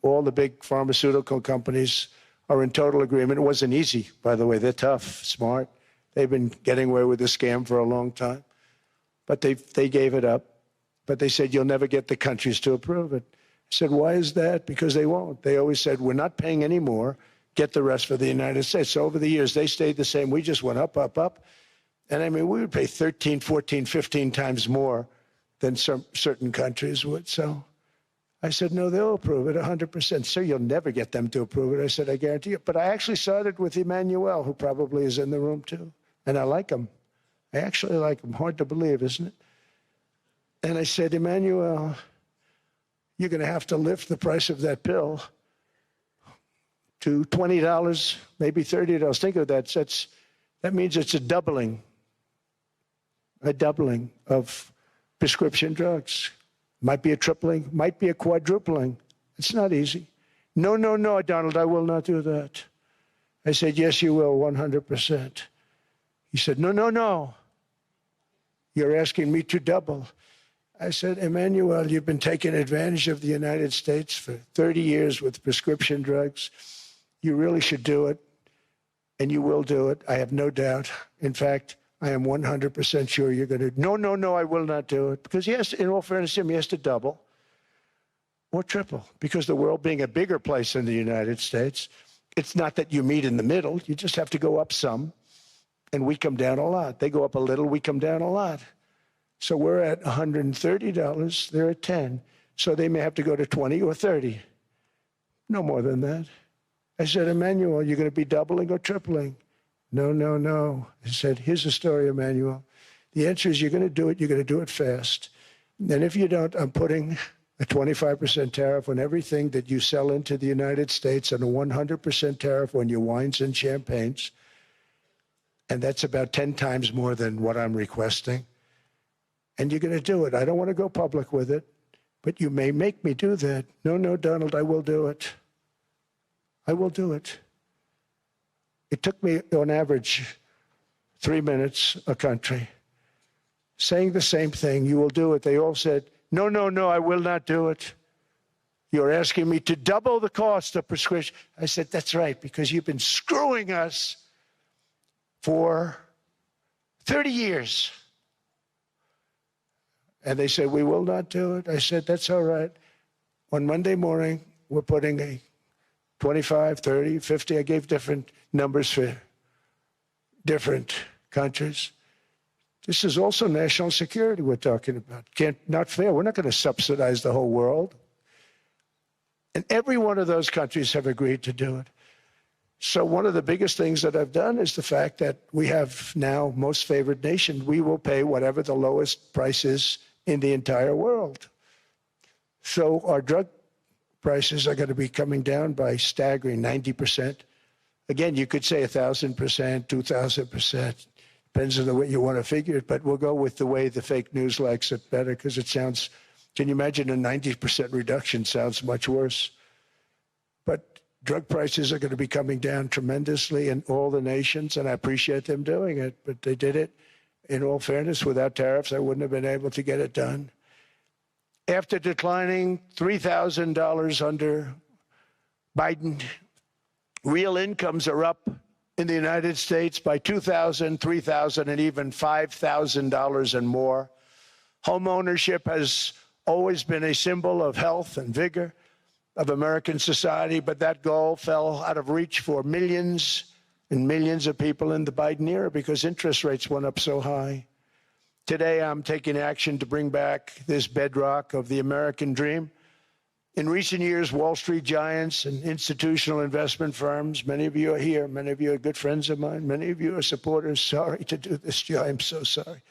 all the big pharmaceutical companies are in total agreement. It wasn't easy, by the way. They're tough, smart. They've been getting away with the scam for a long time. But they gave it up. But they said, you'll never get the countries to approve it. I said, why is that? Because they won't. They always said, we're not paying any more. Get the rest for the United States. So over the years, they stayed the same. We just went up, up, up. And I mean, we would pay 13, 14, 15 times more than certain countries would. So I said, no, they'll approve it 100%. Sir, you'll never get them to approve it. I said, I guarantee you. But I actually started with Emmanuel, who probably is in the room too. And I like him. I actually like him. Hard to believe, isn't it? And I said, Emmanuel, you're going to have to lift the price of that pill to $20, maybe $30. Think of that. That means it's a doubling of prescription drugs. Might be a tripling, might be a quadrupling. It's not easy. No, no, no, Donald, I will not do that. I said, yes, you will, 100%. He said, no, no, no. You're asking me to double. I said, Emmanuel, you've been taking advantage of the United States for 30 years with prescription drugs. You really should do it, and you will do it. I have no doubt. In fact, I am 100% sure you're going to. No, no, no, I will not do it. Because yes, in all fairness to him, he has to double or triple. Because the world being a bigger place than the United States, it's not that you meet in the middle. You just have to go up some, and we come down a lot. They go up a little, we come down a lot. So we're at $130, they're at 10. So they may have to go to 20 or 30. No more than that. I said, Emmanuel, you're going to be doubling or tripling? No, no, no. I said, here's the story, Emmanuel. The answer is you're going to do it. You're going to do it fast. And if you don't, I'm putting a 25% tariff on everything that you sell into the United States and a 100% tariff on your wines and champagnes. And that's about 10 times more than what I'm requesting. And you're going to do it. I don't want to go public with it, but you may make me do that. No, no, Donald, I will do it. I will do it. It took me, on average, 3 minutes a country, saying the same thing. You will do it. They all said, no, no, no, I will not do it. You're asking me to double the cost of prescription. I said, that's right, because you've been screwing us for 30 years. And they said, we will not do it. I said, that's all right. On Monday morning, we're putting a 25, 30, 50. I gave different numbers for different countries. This is also national security we're talking about. Not fair. We're not going to subsidize the whole world. And every one of those countries have agreed to do it. So one of the biggest things that I've done is the fact that we have now most favored nation. We will pay whatever the lowest price is in the entire world. So our drug prices are going to be coming down by staggering 90%. Again, you could say 1,000%, 2,000%. Depends on the way you want to figure it, but we'll go with the way the fake news likes it better because it sounds, can you imagine a 90% reduction sounds much worse. But drug prices are going to be coming down tremendously in all the nations, and I appreciate them doing it, but they did it. In all fairness, without tariffs, I wouldn't have been able to get it done. After declining $3,000 under Biden, real incomes are up in the United States by $2,000, $3,000, and even $5,000 and more. Home ownership has always been a symbol of health and vigor of American society, but that goal fell out of reach for millions and millions of people in the Biden era because interest rates went up so high. Today, I'm taking action to bring back this bedrock of the American dream. In recent years, Wall Street giants and institutional investment firms, many of you are here, many of you are good friends of mine, many of you are supporters. Sorry to do this, Joe, I'm so sorry.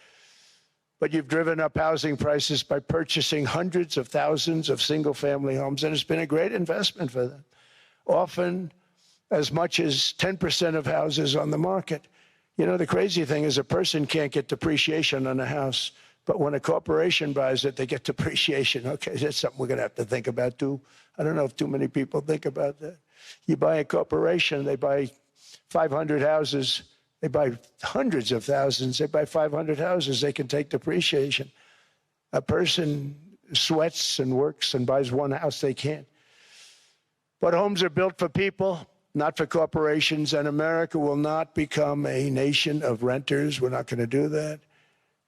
But you've driven up housing prices by purchasing hundreds of thousands of single-family homes, and it's been a great investment for them. Often as much as 10% of houses on the market. You know, the crazy thing is a person can't get depreciation on a house, but when a corporation buys it, they get depreciation. Okay, that's something we're going to have to think about, too. I don't know if too many people think about that. You buy a corporation, they buy 500 houses, they buy hundreds of thousands, they buy 500 houses, they can take depreciation. A person sweats and works and buys one house they can't. But homes are built for people, not for corporations, and America will not become a nation of renters. We're not going to do that.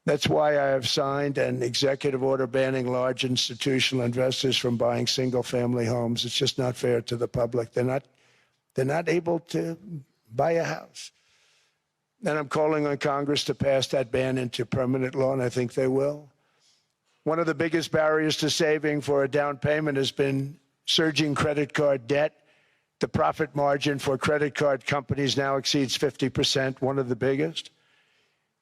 That's why I have signed an executive order banning large institutional investors from buying single-family homes. It's just not fair to the public. They're not able to buy a house. And I'm calling on Congress to pass that ban into permanent law, and I think they will. One of the biggest barriers to saving for a down payment has been surging credit card debt. The profit margin for credit card companies now exceeds 50%, one of the biggest.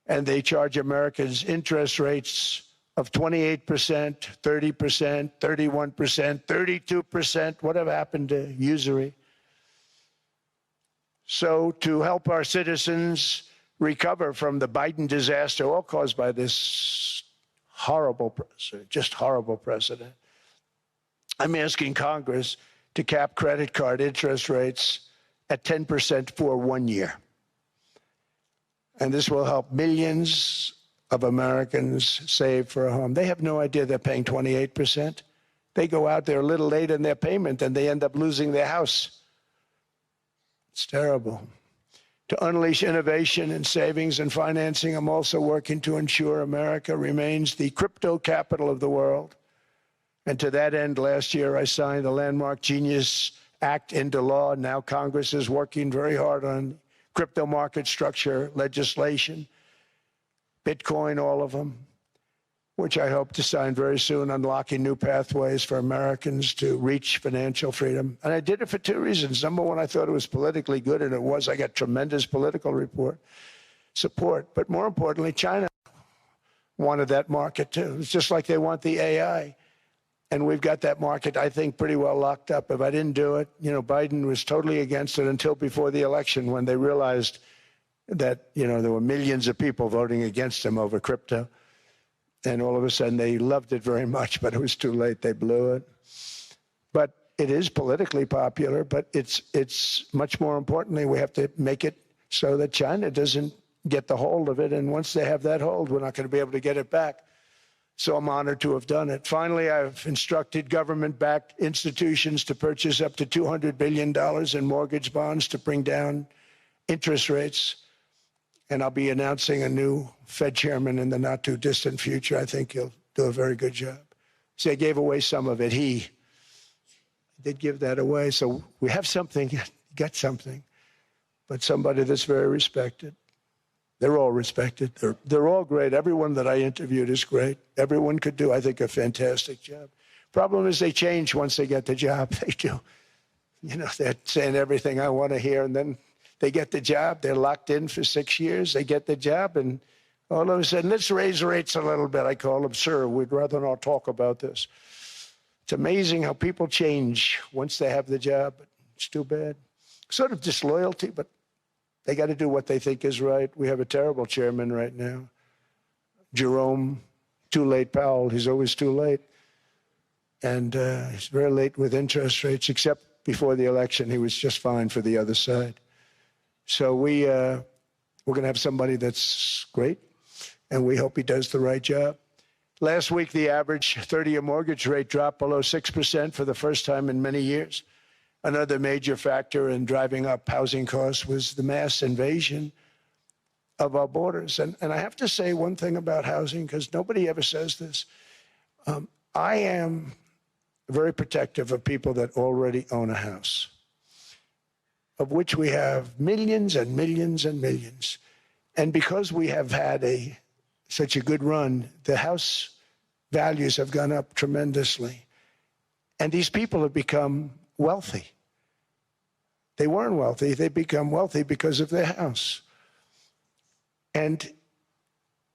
And they charge Americans interest rates of 28%, 30%, 31%, 32%. Whatever happened to usury? So to help our citizens recover from the Biden disaster, all caused by this horrible, just horrible precedent, I'm asking Congress to cap credit card interest rates at 10% for 1 year. And this will help millions of Americans save for a home. They have no idea they're paying 28%. They go out there a little late in their payment and they end up losing their house. It's terrible. To unleash innovation in savings and financing, I'm also working to ensure America remains the crypto capital of the world. And to that end, last year, I signed the landmark Genius Act into law. Now Congress is working very hard on crypto market structure legislation, Bitcoin, all of them, which I hope to sign very soon, unlocking new pathways for Americans to reach financial freedom. And I did it for two reasons. Number one, I thought it was politically good, and it was. I got tremendous political support. But more importantly, China wanted that market too. It's just like they want the AI. And we've got that market, I think, pretty well locked up. If I didn't do it, Biden was totally against it until before the election, when they realized that, there were millions of people voting against him over crypto. And all of a sudden, they loved it very much, but it was too late. They blew it. But it is politically popular, but it's much more importantly, we have to make it so that China doesn't get the hold of it. And once they have that hold, we're not going to be able to get it back. So I'm honored to have done it. Finally, I've instructed government-backed institutions to purchase up to $200 billion in mortgage bonds to bring down interest rates. And I'll be announcing a new Fed chairman in the not-too-distant future. I think he'll do a very good job. See, I gave away some of it. He did give that away. So we have something, got something, but somebody that's very respected. They're all respected. They're all great. Everyone that I interviewed is great. Everyone could do, I think, a fantastic job. Problem is they change once they get the job. They do. They're saying everything I want to hear, and then they get the job. They're locked in for 6 years. They get the job, and all of a sudden, let's raise rates a little bit. I call them, sir, we'd rather not talk about this. It's amazing how people change once they have the job. But it's too bad. Sort of disloyalty, but they got to do what they think is right. We have a terrible chairman right now. Jerome, too late Powell. He's always too late. And he's very late with interest rates, except before the election. He was just fine for the other side. So we're going to have somebody that's great, and we hope he does the right job. Last week, the average 30-year mortgage rate dropped below 6% for the first time in many years. Another major factor in driving up housing costs was the mass invasion of our borders. And I have to say one thing about housing, because nobody ever says this. I am very protective of people that already own a house, of which we have millions and millions and millions. And because we have had such a good run, the house values have gone up tremendously. And these people have become wealthy. They weren't wealthy. They become wealthy because of their house. And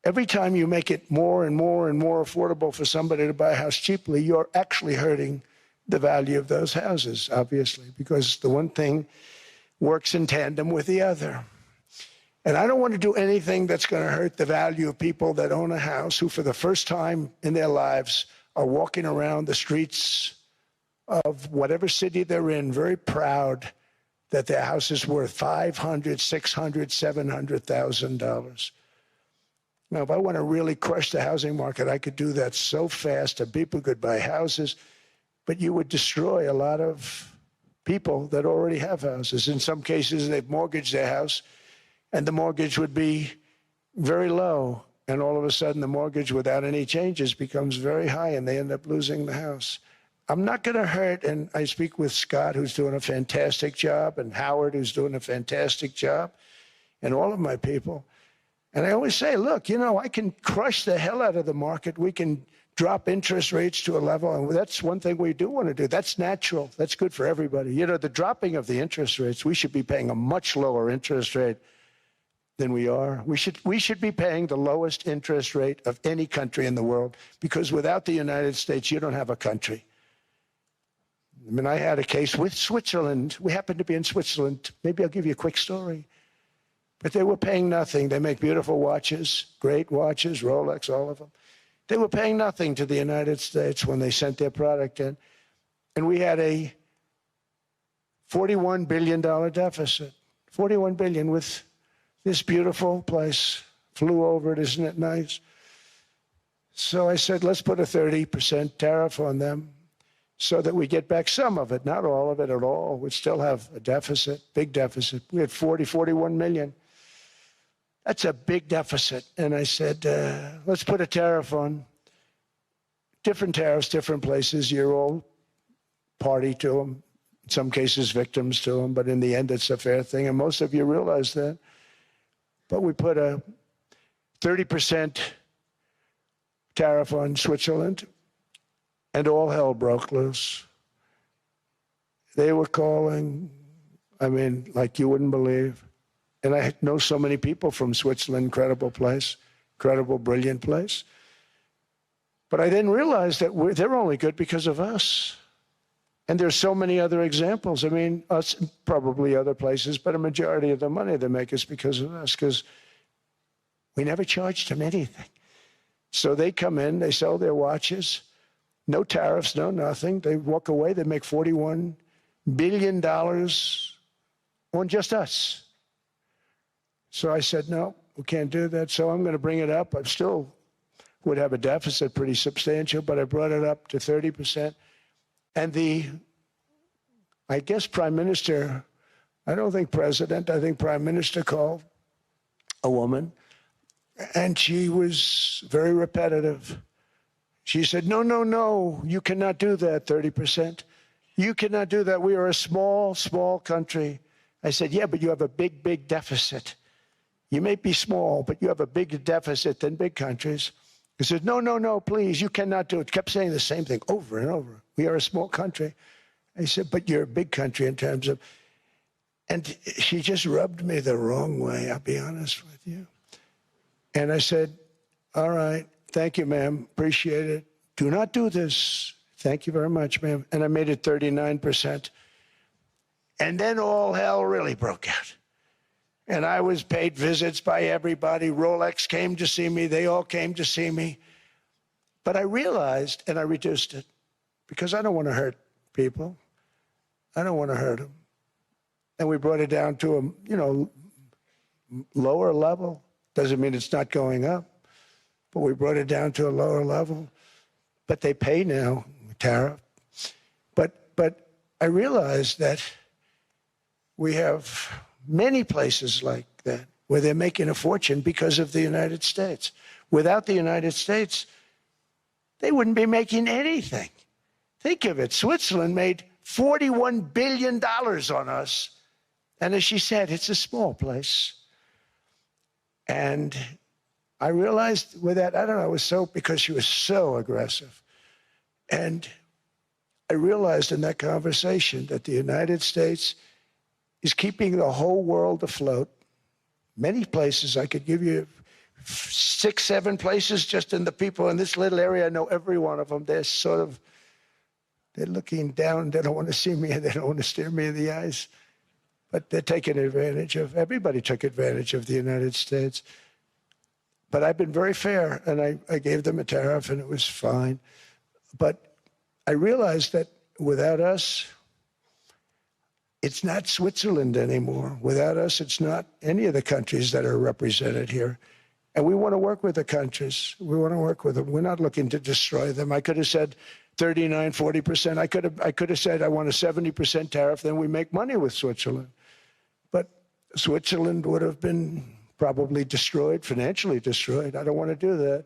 every time you make it more and more and more affordable for somebody to buy a house cheaply, you're actually hurting the value of those houses, obviously, because the one thing works in tandem with the other. And I don't want to do anything that's going to hurt the value of people that own a house, who for the first time in their lives are walking around the streets of whatever city they're in, very proud that their house is worth $500,000, $600,000, $700,000. Now, if I want to really crush the housing market, I could do that so fast and people could buy houses, but you would destroy a lot of people that already have houses. In some cases, they've mortgaged their house, and the mortgage would be very low. And all of a sudden, the mortgage without any changes becomes very high, and they end up losing the house. I'm not going to hurt, and I speak with Scott, who's doing a fantastic job, and Howard, who's doing a fantastic job, and all of my people. And I always say, look, you know, I can crush the hell out of the market. We can drop interest rates to a level, and that's one thing we do want to do. That's natural. That's good for everybody. You know, the dropping of the interest rates, we should be paying a much lower interest rate than we are. We should be paying the lowest interest rate of any country in the world, because without the United States, you don't have a country. I mean, I had a case with Switzerland. We happened to be in Switzerland. Maybe I'll give you a quick story. But they were paying nothing. They make beautiful watches, great watches, Rolex, all of them. They were paying nothing to the United States when they sent their product in. And we had a $41 billion deficit. $41 billion with this beautiful place. Flew over it, isn't it nice? So I said, let's put a 30% tariff on them so that we get back some of it, not all of it at all. We'd still have a deficit, big deficit. We had 41 million. That's a big deficit. And I said, let's put a tariff on. Different tariffs, different places. You're all party to them. In some cases, victims to them. But in the end, it's a fair thing. And most of you realize that. But we put a 30% tariff on Switzerland, and all hell broke loose. They were calling, I mean, like you wouldn't believe. And I know so many people from Switzerland, incredible place, incredible, brilliant place. But I didn't realize that they're only good because of us. And there's so many other examples. I mean, us, probably other places, but a majority of the money they make is because of us, because we never charged them anything. So they come in, they sell their watches, no tariffs, no nothing. They walk away, they make $41 billion on just us. So I said, no, we can't do that. So I'm going to bring it up. I still would have a deficit pretty substantial, but I brought it up to 30%. And I guess Prime Minister, I don't think President, I think Prime Minister called a woman, and she was very repetitive. She said, no, no, no, you cannot do that, 30%. You cannot do that. We are a small, small country. I said, yeah, but you have a big, big deficit. You may be small, but you have a bigger deficit than big countries. He said, no, no, no, please, you cannot do it. Kept saying the same thing over and over. We are a small country. I said, but you're a big country in terms of, and she just rubbed me the wrong way, I'll be honest with you. And I said, all right, thank you, ma'am, appreciate it. Do not do this. Thank you very much, ma'am. And I made it 39%. And then all hell really broke out. And I was paid visits by everybody. Rolex came to see me. They all came to see me. But I realized, and I reduced it, because I don't want to hurt people. I don't want to hurt them. And we brought it down to a, lower level. Doesn't mean it's not going up, but we brought it down to a lower level. But they pay now, tariff. But I realized that we have many places like that where they're making a fortune because of the United States. Without the United States, they wouldn't be making anything. Think of it. Switzerland made $41 billion on us. And as she said, it's a small place. And I realized with that, I don't know, it was so, because she was so aggressive. And I realized in that conversation that the United States is keeping the whole world afloat. Many places, I could give you 6, 7 places just in the people in this little area. I know every one of them. They're looking down. They don't want to see me. They don't want to stare me in the eyes. But they're taking advantage of, everybody took advantage of the United States. But I've been very fair, and I gave them a tariff, and it was fine. But I realized that without us, it's not Switzerland anymore. Without us, it's not any of the countries that are represented here. And we want to work with the countries. We want to work with them. We're not looking to destroy them. I could have said 39, 40%. I could have said I want a 70% tariff, then we make money with Switzerland. But Switzerland would have been probably destroyed, financially destroyed. I don't want to do that.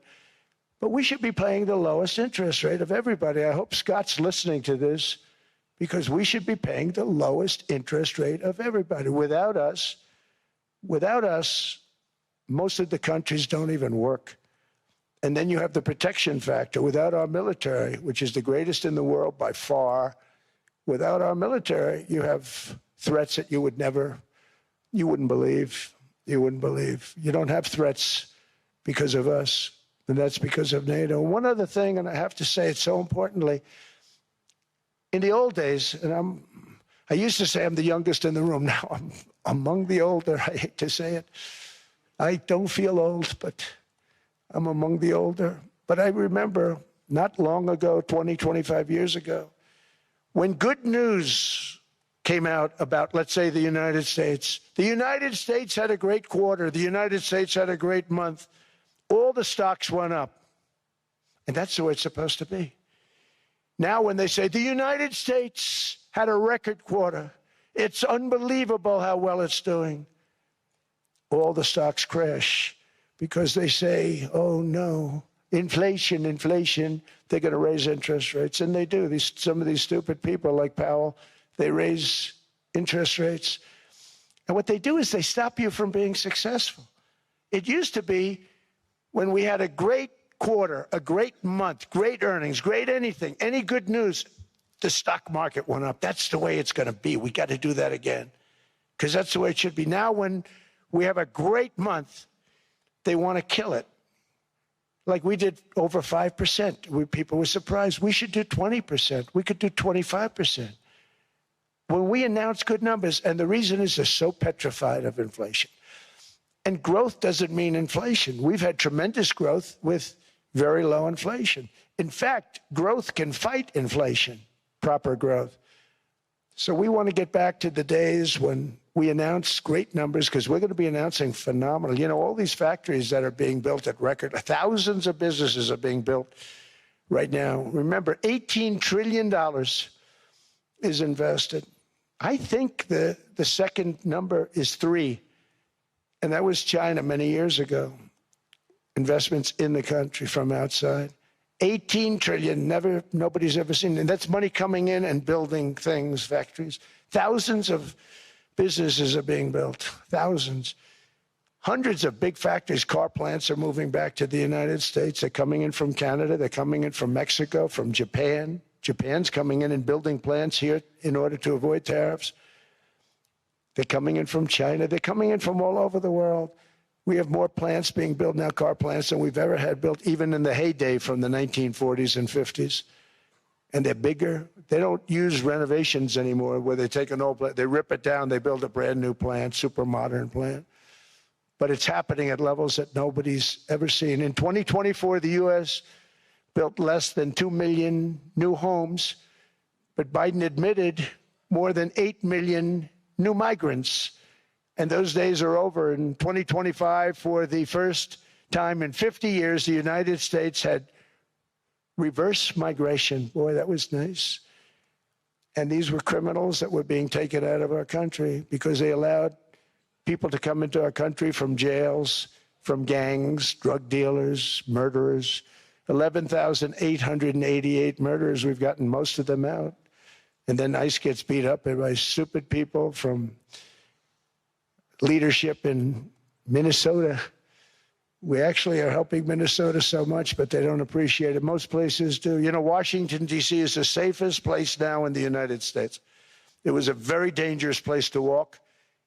But we should be paying the lowest interest rate of everybody. I hope Scott's listening to this, because we should be paying the lowest interest rate of everybody. Without us, most of the countries don't even work. And then you have the protection factor. Without our military, which is the greatest in the world by far, without our military, you have threats that you wouldn't believe. You wouldn't believe. You don't have threats because of us, and that's because of NATO. And one other thing, and I have to say it so importantly, in the old days, and I used to say I'm the youngest in the room. Now I'm among the older. I hate to say it. I don't feel old, but I'm among the older. But I remember not long ago, 20, 25 years ago, when good news came out about, let's say, the United States. The United States had a great quarter. The United States had a great month. All the stocks went up. And that's the way it's supposed to be. Now when they say the United States had a record quarter, it's unbelievable how well it's doing, all the stocks crash because they say, oh no, inflation, they're going to raise interest rates. And they do. Some of these stupid people like Powell, they raise interest rates. And what they do is they stop you from being successful. It used to be when we had a great quarter, a great month, great earnings, great anything, any good news, the stock market went up. That's the way it's going to be. We got to do that again because that's the way it should be. Now when we have a great month, they want to kill it. Like we did over 5%. People were surprised. We should do 20%. We could do 25%. When we announce good numbers, and the reason is they're so petrified of inflation. And growth doesn't mean inflation. We've had tremendous growth with very low inflation. In fact, growth can fight inflation, proper growth. So we want to get back to the days when we announce great numbers, because we're going to be announcing phenomenal. You know, all these factories that are being built at record, thousands of businesses are being built right now. Remember, $18 trillion is invested. I think the second number is 3, and that was China many years ago. Investments in the country from outside. 18 trillion, nobody's ever seen. And that's money coming in and building things, factories. Thousands of businesses are being built, thousands. Hundreds of big factories, car plants are moving back to the United States. They're coming in from Canada, they're coming in from Mexico, from Japan. Japan's coming in and building plants here in order to avoid tariffs. They're coming in from China, they're coming in from all over the world. We have more plants being built now, car plants, than we've ever had built, even in the heyday from the 1940s and 50s. And they're bigger. They don't use renovations anymore where they take an old plant, they rip it down, they build a brand new plant, super modern plant. But it's happening at levels that nobody's ever seen. In 2024, the U.S. built less than 2 million new homes, but Biden admitted more than 8 million new migrants. And those days are over. In 2025, for the first time in 50 years, the United States had reverse migration. Boy, that was nice. And these were criminals that were being taken out of our country because they allowed people to come into our country from jails, from gangs, drug dealers, murderers. 11,888 murderers. We've gotten most of them out. And then ICE gets beat up by stupid people from leadership in Minnesota. We actually are helping Minnesota so much, but they don't appreciate it. Most places do. You know, Washington, D.C. is the safest place now in the United States. It was a very dangerous place to walk,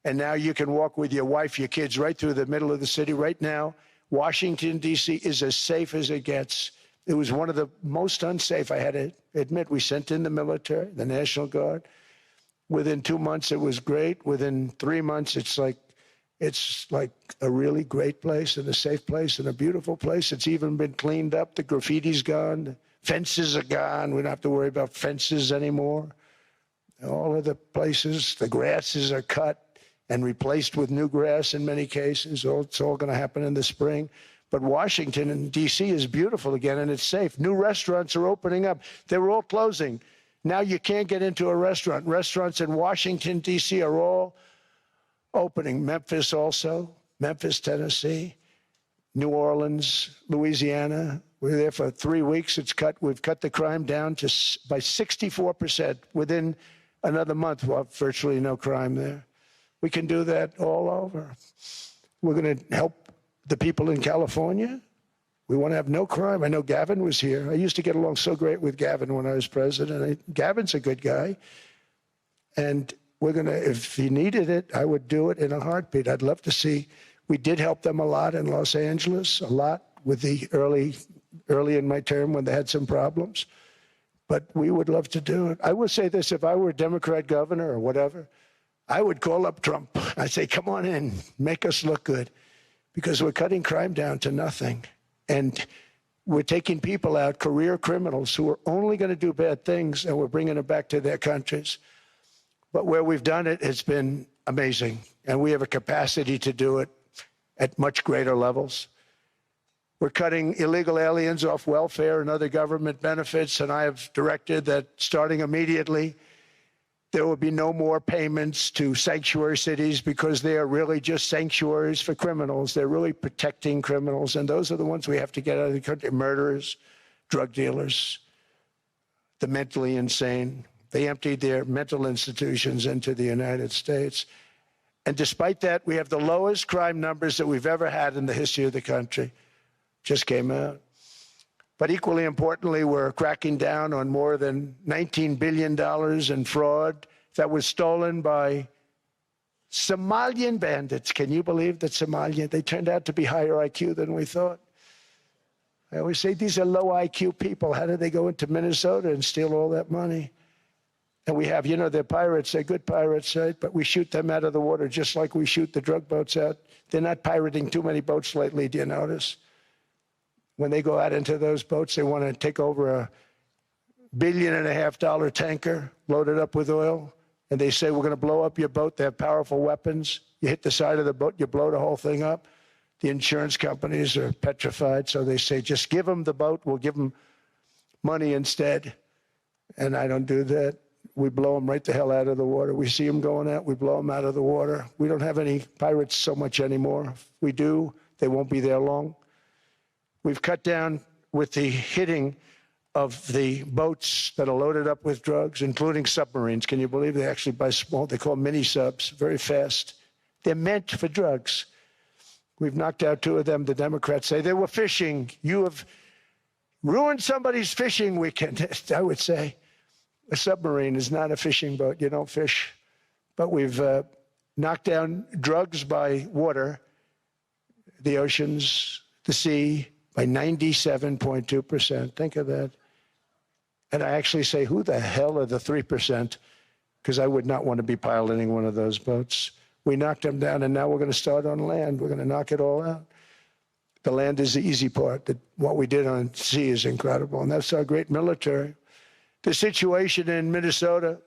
and now you can walk with your wife, your kids, right through the middle of the city. Right now, Washington, D.C. is as safe as it gets. It was one of the most unsafe. I had to admit, we sent in the military, the National Guard. Within 2 months, it was great. Within 3 months, it's like a really great place and a safe place and a beautiful place. It's even been cleaned up. The graffiti's gone. The fences are gone. We don't have to worry about fences anymore. All of the places, the grasses are cut. and replaced with new grass in many cases. It's all going to happen in the spring. But Washington and D.C. is beautiful again, and it's safe. New restaurants are opening up. They were all closing. Now you can't get into a restaurant. Restaurants in Washington, D.C. are all opening. Memphis also, Memphis, Tennessee, New Orleans, Louisiana. We're there for 3 weeks. We've cut the crime down by 64%. Within another month, we'll have virtually no crime there. We can do that all over. We're going to help the people in California. We want to have no crime. I know Gavin was here. I used to get along so great with Gavin when I was president. Gavin's a good guy. And we're going to, if he needed it, I would do it in a heartbeat. I'd love to see. We did help them a lot in Los Angeles, a lot with the early in my term when they had some problems. But we would love to do it. I will say this, if I were a Democrat governor or whatever, I would call up Trump. I'd say, come on in, make us look good, because we're cutting crime down to nothing. And we're taking people out, career criminals who are only going to do bad things, and we're bringing them back to their countries. But where we've done it, it's been amazing. And we have a capacity to do it at much greater levels. We're cutting illegal aliens off welfare and other government benefits, and I have directed that starting immediately, there will be no more payments to sanctuary cities, because they are really just sanctuaries for criminals. They're really protecting criminals, and those are the ones we have to get out of the country. Murderers, drug dealers, the mentally insane. They emptied their mental institutions into the United States. And despite that, we have the lowest crime numbers that we've ever had in the history of the country. Just came out. But equally importantly, we're cracking down on more than $19 billion in fraud that was stolen by Somalian bandits. Can you believe that Somalia? They turned out to be higher IQ than we thought. I always say these are low IQ people. How did they go into Minnesota and steal all that money? And we have, you know, they're pirates. They're good pirates, right? But we shoot them out of the water just like we shoot the drug boats out. They're not pirating too many boats lately, do you notice? When they go out into those boats, they want to take over $1.5 billion tanker loaded up with oil, and they say, we're going to blow up your boat. They have powerful weapons. You hit the side of the boat, you blow the whole thing up. The insurance companies are petrified, so they say, just give them the boat. We'll give them money instead. And I don't do that. We blow them right the hell out of the water. We see them going out, we blow them out of the water. We don't have any pirates so much anymore. If we do, they won't be there long. We've cut down with the hitting of the boats that are loaded up with drugs, including submarines. Can you believe they actually buy small, they call them mini subs, very fast. They're meant for drugs. We've knocked out 2 of them. The Democrats say they were fishing. You have ruined somebody's fishing weekend. I would say a submarine is not a fishing boat. You don't fish. But we've knocked down drugs by water, the oceans, the sea, by 97.2%. Think of that. And I actually say, who the hell are the 3%? Because I would not want to be piloting one of those boats. We knocked them down, and now we're going to start on land. We're going to knock it all out. The land is the easy part. What we did on sea is incredible, and that's our great military. The situation in Minnesota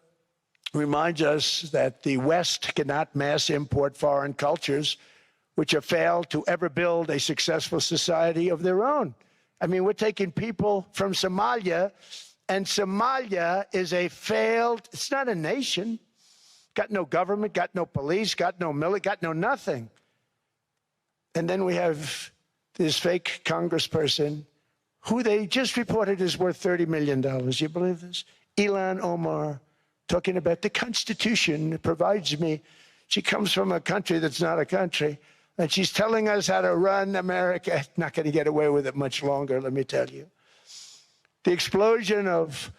reminds us that the West cannot mass import foreign cultures which have failed to ever build a successful society of their own. I mean, we're taking people from Somalia, and Somalia is a failed, it's not a nation. Got no government, got no police, got no military, got no nothing. And then we have this fake congressperson who they just reported is worth $30 million. You believe this? Ilhan Omar, talking about the Constitution provides me. She comes from a country that's not a country. And she's telling us how to run America. Not going to get away with it much longer, let me tell you. The explosion of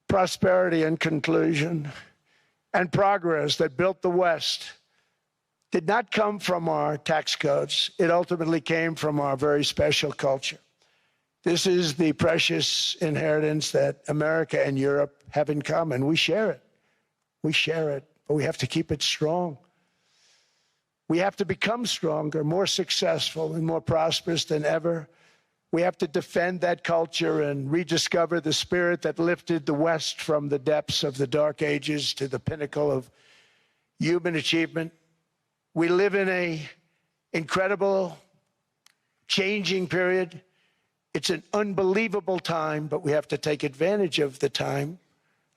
prosperity and conclusion and progress that built the West did not come from our tax codes. It ultimately came from our very special culture. This is the precious inheritance that America and Europe have in common. We share it. We share it, but we have to keep it strong. We have to become stronger, more successful, and more prosperous than ever. We have to defend that culture and rediscover the spirit that lifted the West from the depths of the Dark Ages to the pinnacle of human achievement. We live in an incredible, changing period. It's an unbelievable time, but we have to take advantage of the time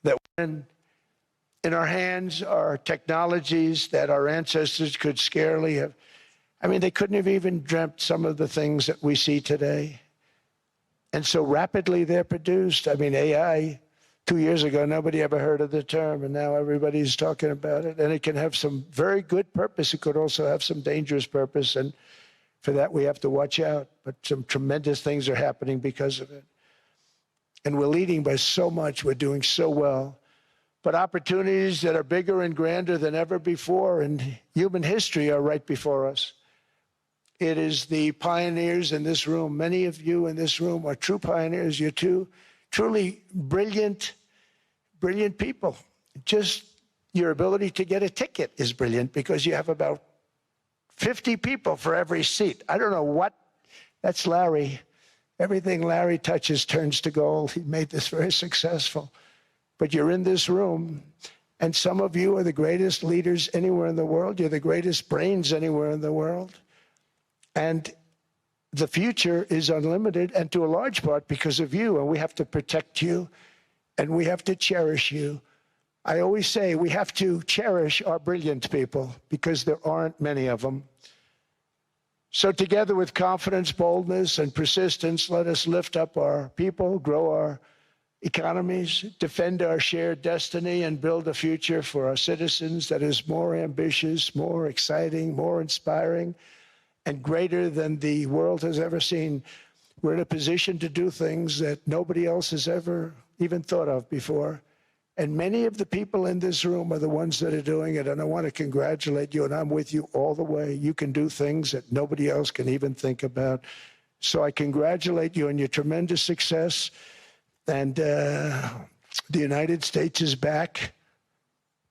that when in our hands are technologies that our ancestors could scarcely have. I mean, they couldn't have even dreamt some of the things that we see today. And so rapidly they're produced. I mean, AI, 2 years ago, nobody ever heard of the term, and now everybody's talking about it. And it can have some very good purpose. It could also have some dangerous purpose, and for that we have to watch out. But some tremendous things are happening because of it. And we're leading by so much. We're doing so well. But opportunities that are bigger and grander than ever before in human history are right before us. It is the pioneers in this room. Many of you in this room are true pioneers. You're truly brilliant people. Just your ability to get a ticket is brilliant because you have about 50 people for every seat. I don't know what, that's Larry. Everything Larry touches turns to gold. He made this very successful. But you're in this room, and some of you are the greatest leaders anywhere in the world. You're the greatest brains anywhere in the world. And the future is unlimited, and to a large part because of you, and we have to protect you, and we have to cherish you. I always say we have to cherish our brilliant people because there aren't many of them. So together with confidence, boldness, and persistence, let us lift up our people, grow our economies, defend our shared destiny, and build a future for our citizens that is more ambitious, more exciting, more inspiring, and greater than the world has ever seen. We're in a position to do things that nobody else has ever even thought of before. And many of the people in this room are the ones that are doing it. And I want to congratulate you, and I'm with you all the way. You can do things that nobody else can even think about. So I congratulate you on your tremendous success. And the United States is back,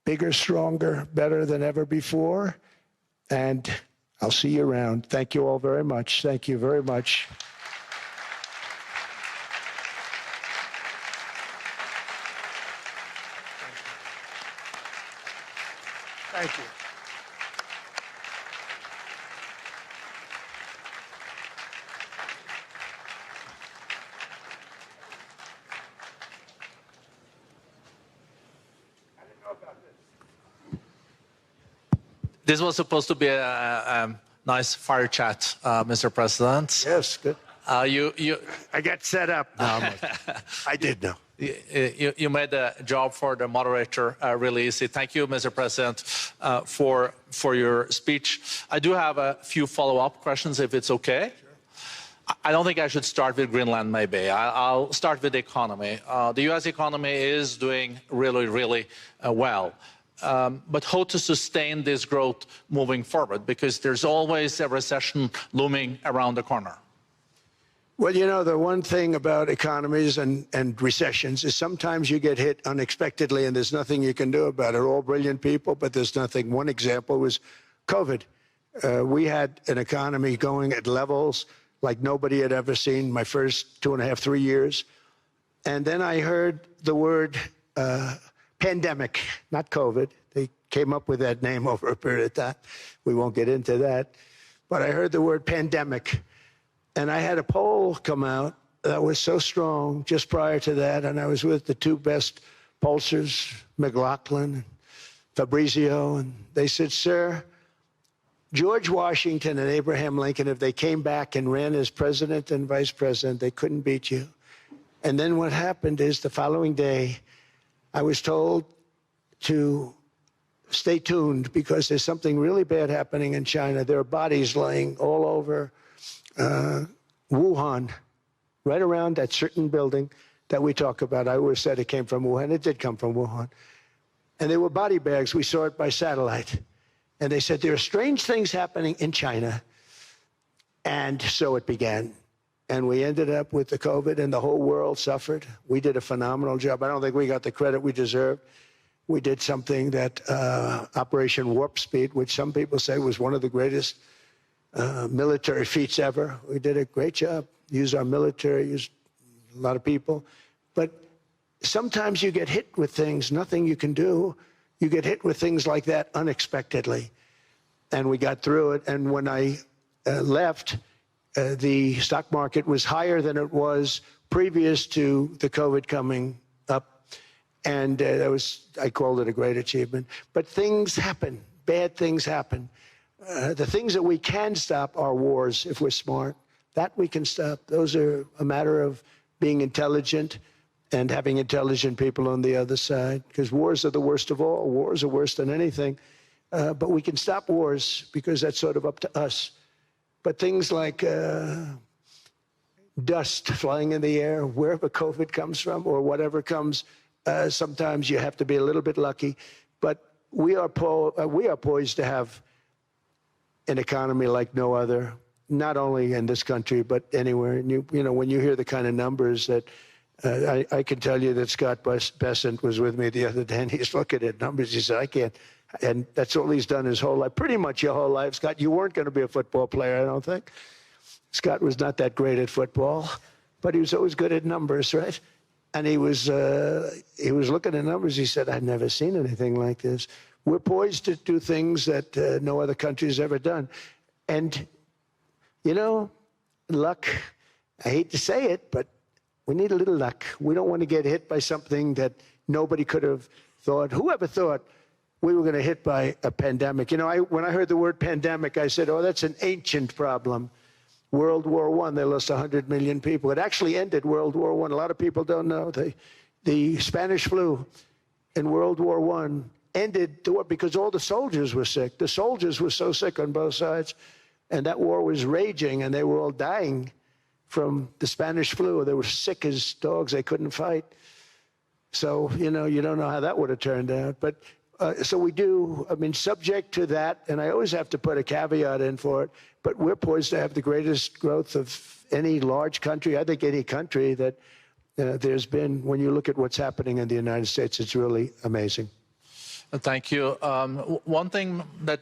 bigger, stronger, better than ever before. And I'll see you around. Thank you all very much. Thank you very much. Thank you. This was supposed to be a nice fire chat, Mr. President. Yes, good. I got set up. No, I did know. You made the job for the moderator really easy. Thank you, Mr. President, for your speech. I do have a few follow-up questions, if it's okay. Sure. I don't think I should start with Greenland, maybe. I'll start with the economy. The U.S. economy is doing really, really well. But how to sustain this growth moving forward? Because there's always a recession looming around the corner. Well, you know, the one thing about economies and recessions is sometimes you get hit unexpectedly and there's nothing you can do about it. All brilliant people, but there's nothing. One example was COVID. We had an economy going at levels like nobody had ever seen my first 2.5, 3 years. And then I heard the word pandemic, not COVID. They came up with that name over a period of time. We won't get into that. But I heard the word pandemic. And I had a poll come out that was so strong just prior to that. And I was with the two best pollsters, McLaughlin and Fabrizio. And they said, sir, George Washington and Abraham Lincoln, if they came back and ran as president and vice president, they couldn't beat you. And then what happened is the following day, I was told to stay tuned because there's something really bad happening in China. There are bodies laying all over Wuhan, right around that certain building that we talk about. I always said it came from Wuhan. It did come from Wuhan. And there were body bags. We saw it by satellite. And they said, there are strange things happening in China. And so it began. And we ended up with the COVID, and the whole world suffered. We did a phenomenal job. I don't think we got the credit we deserved. We did something that Operation Warp Speed, which some people say was one of the greatest military feats ever. We did a great job. Used our military, used a lot of people. But sometimes you get hit with things, nothing you can do. You get hit with things like that unexpectedly. and we got through it. And when I left, the stock market was higher than it was previous to the COVID coming up. And I called it a great achievement. But things happen. Bad things happen. The things that we can stop are wars if we're smart. That we can stop. Those are a matter of being intelligent and having intelligent people on the other side. Because wars are the worst of all. Wars are worse than anything. But we can stop wars because that's sort of up to us. But things like dust flying in the air, wherever COVID comes from or whatever comes, sometimes you have to be a little bit lucky. But we are poised to have an economy like no other, not only in this country, but anywhere. And you know, when you hear the kind of numbers that I can tell you that Scott Bessent was with me the other day, and he's looking at numbers. He said, I can't. And that's all he's done his whole life, pretty much your whole life. Scott, you weren't going to be a football player, I don't think. Scott was not that great at football, but he was always good at numbers, right? And he was looking at numbers. He said, I've never seen anything like this. We're poised to do things that no other country has ever done. And, you know, luck, I hate to say it, but we need a little luck. We don't want to get hit by something that nobody could have thought. Whoever thought we were going to hit by a pandemic? You know, when I heard the word pandemic, I said, oh, that's an ancient problem. World War I, they lost 100 million people. It actually ended World War I. A lot of people don't know. The Spanish flu in World War I ended the war because all the soldiers were sick. The soldiers were so sick on both sides, and that war was raging, and they were all dying from the Spanish flu. They were sick as dogs. They couldn't fight. So, you know, you don't know how that would have turned out. But so we do, I mean, subject to that, and I always have to put a caveat in for it, but we're poised to have the greatest growth of any large country, I think any country that there's been. When you look at what's happening in the United States, it's really amazing. Thank you. One thing that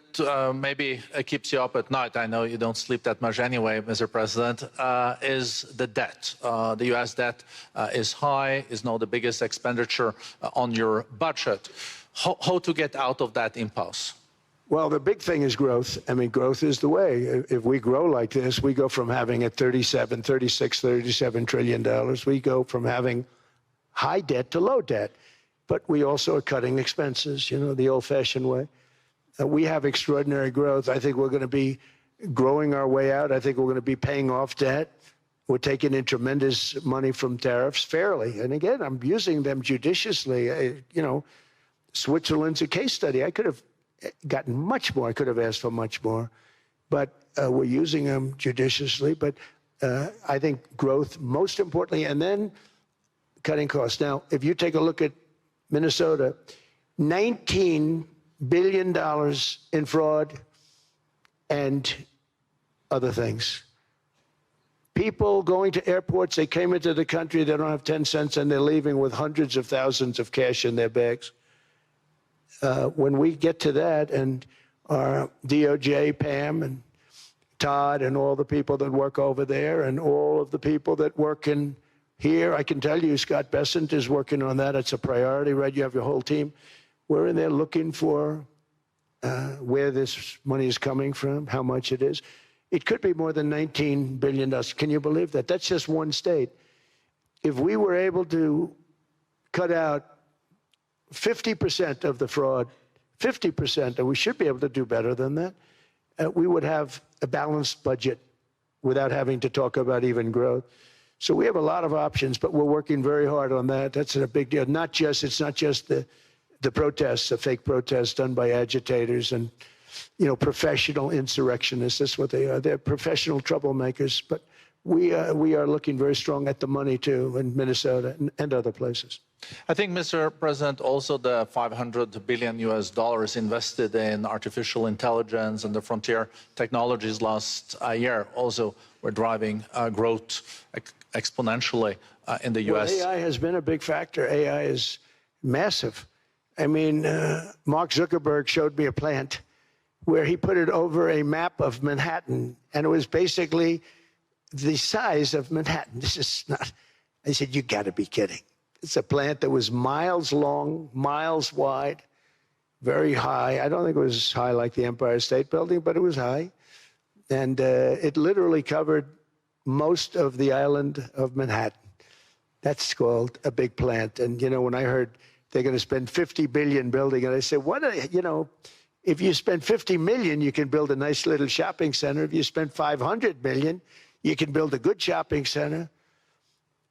maybe keeps you up at night, I know you don't sleep that much anyway, Mr. President, is the debt. The U.S. debt is high, is now the biggest expenditure on your budget. How to get out of that impasse? Well, the big thing is growth. I mean, growth is the way. If we grow like this, we go from having at $37 trillion, we go from having high debt to low debt. But we also are cutting expenses, you know, the old-fashioned way. We have extraordinary growth. I think we're going to be growing our way out. I think we're going to be paying off debt. We're taking in tremendous money from tariffs fairly. And again, I'm using them judiciously. You know, Switzerland's a case study. I could have gotten much more. I could have asked for much more. But we're using them judiciously. But I think growth, most importantly, and then cutting costs. Now, if you take a look at Minnesota, $19 billion in fraud and other things. People going to airports, they came into the country, they don't have 10 cents, and they're leaving with hundreds of thousands of cash in their bags. When we get to that, and our DOJ, Pam, and Todd, and all the people that work over there, and all of the people that work in here, I can tell you, Scott Bessent is working on that. It's a priority, right? You have your whole team. We're in there looking for where this money is coming from, how much it is. It could be more than $19 billion. Can you believe that? That's just one state. If we were able to cut out 50% of the fraud, 50%, and we should be able to do better than that, we would have a balanced budget without having to talk about even growth. So we have a lot of options, but we're working very hard on that. That's a big deal. It's not just the protests, the fake protests done by agitators and, you know, professional insurrectionists. That's what they are. They're professional troublemakers. But we are looking very strong at the money too in Minnesota and other places. I think, Mr. President, also the $500 billion invested in artificial intelligence and the frontier technologies last year also were driving growth exponentially in the U.S. Well, AI has been a big factor. AI is massive. I mean, Mark Zuckerberg showed me a plant where he put it over a map of Manhattan, and it was basically the size of Manhattan. This is not, I said, you got to be kidding. It's a plant that was miles long, miles wide, very high. I don't think it was as high like the Empire State Building, but it was high. And it literally covered most of the island of Manhattan. That's called a big plant. And, you know, when I heard they're going to spend $50 billion building it, I said, what, you know, if you spend 50 million, you can build a nice little shopping center. If you spend 500 million, you can build a good shopping center.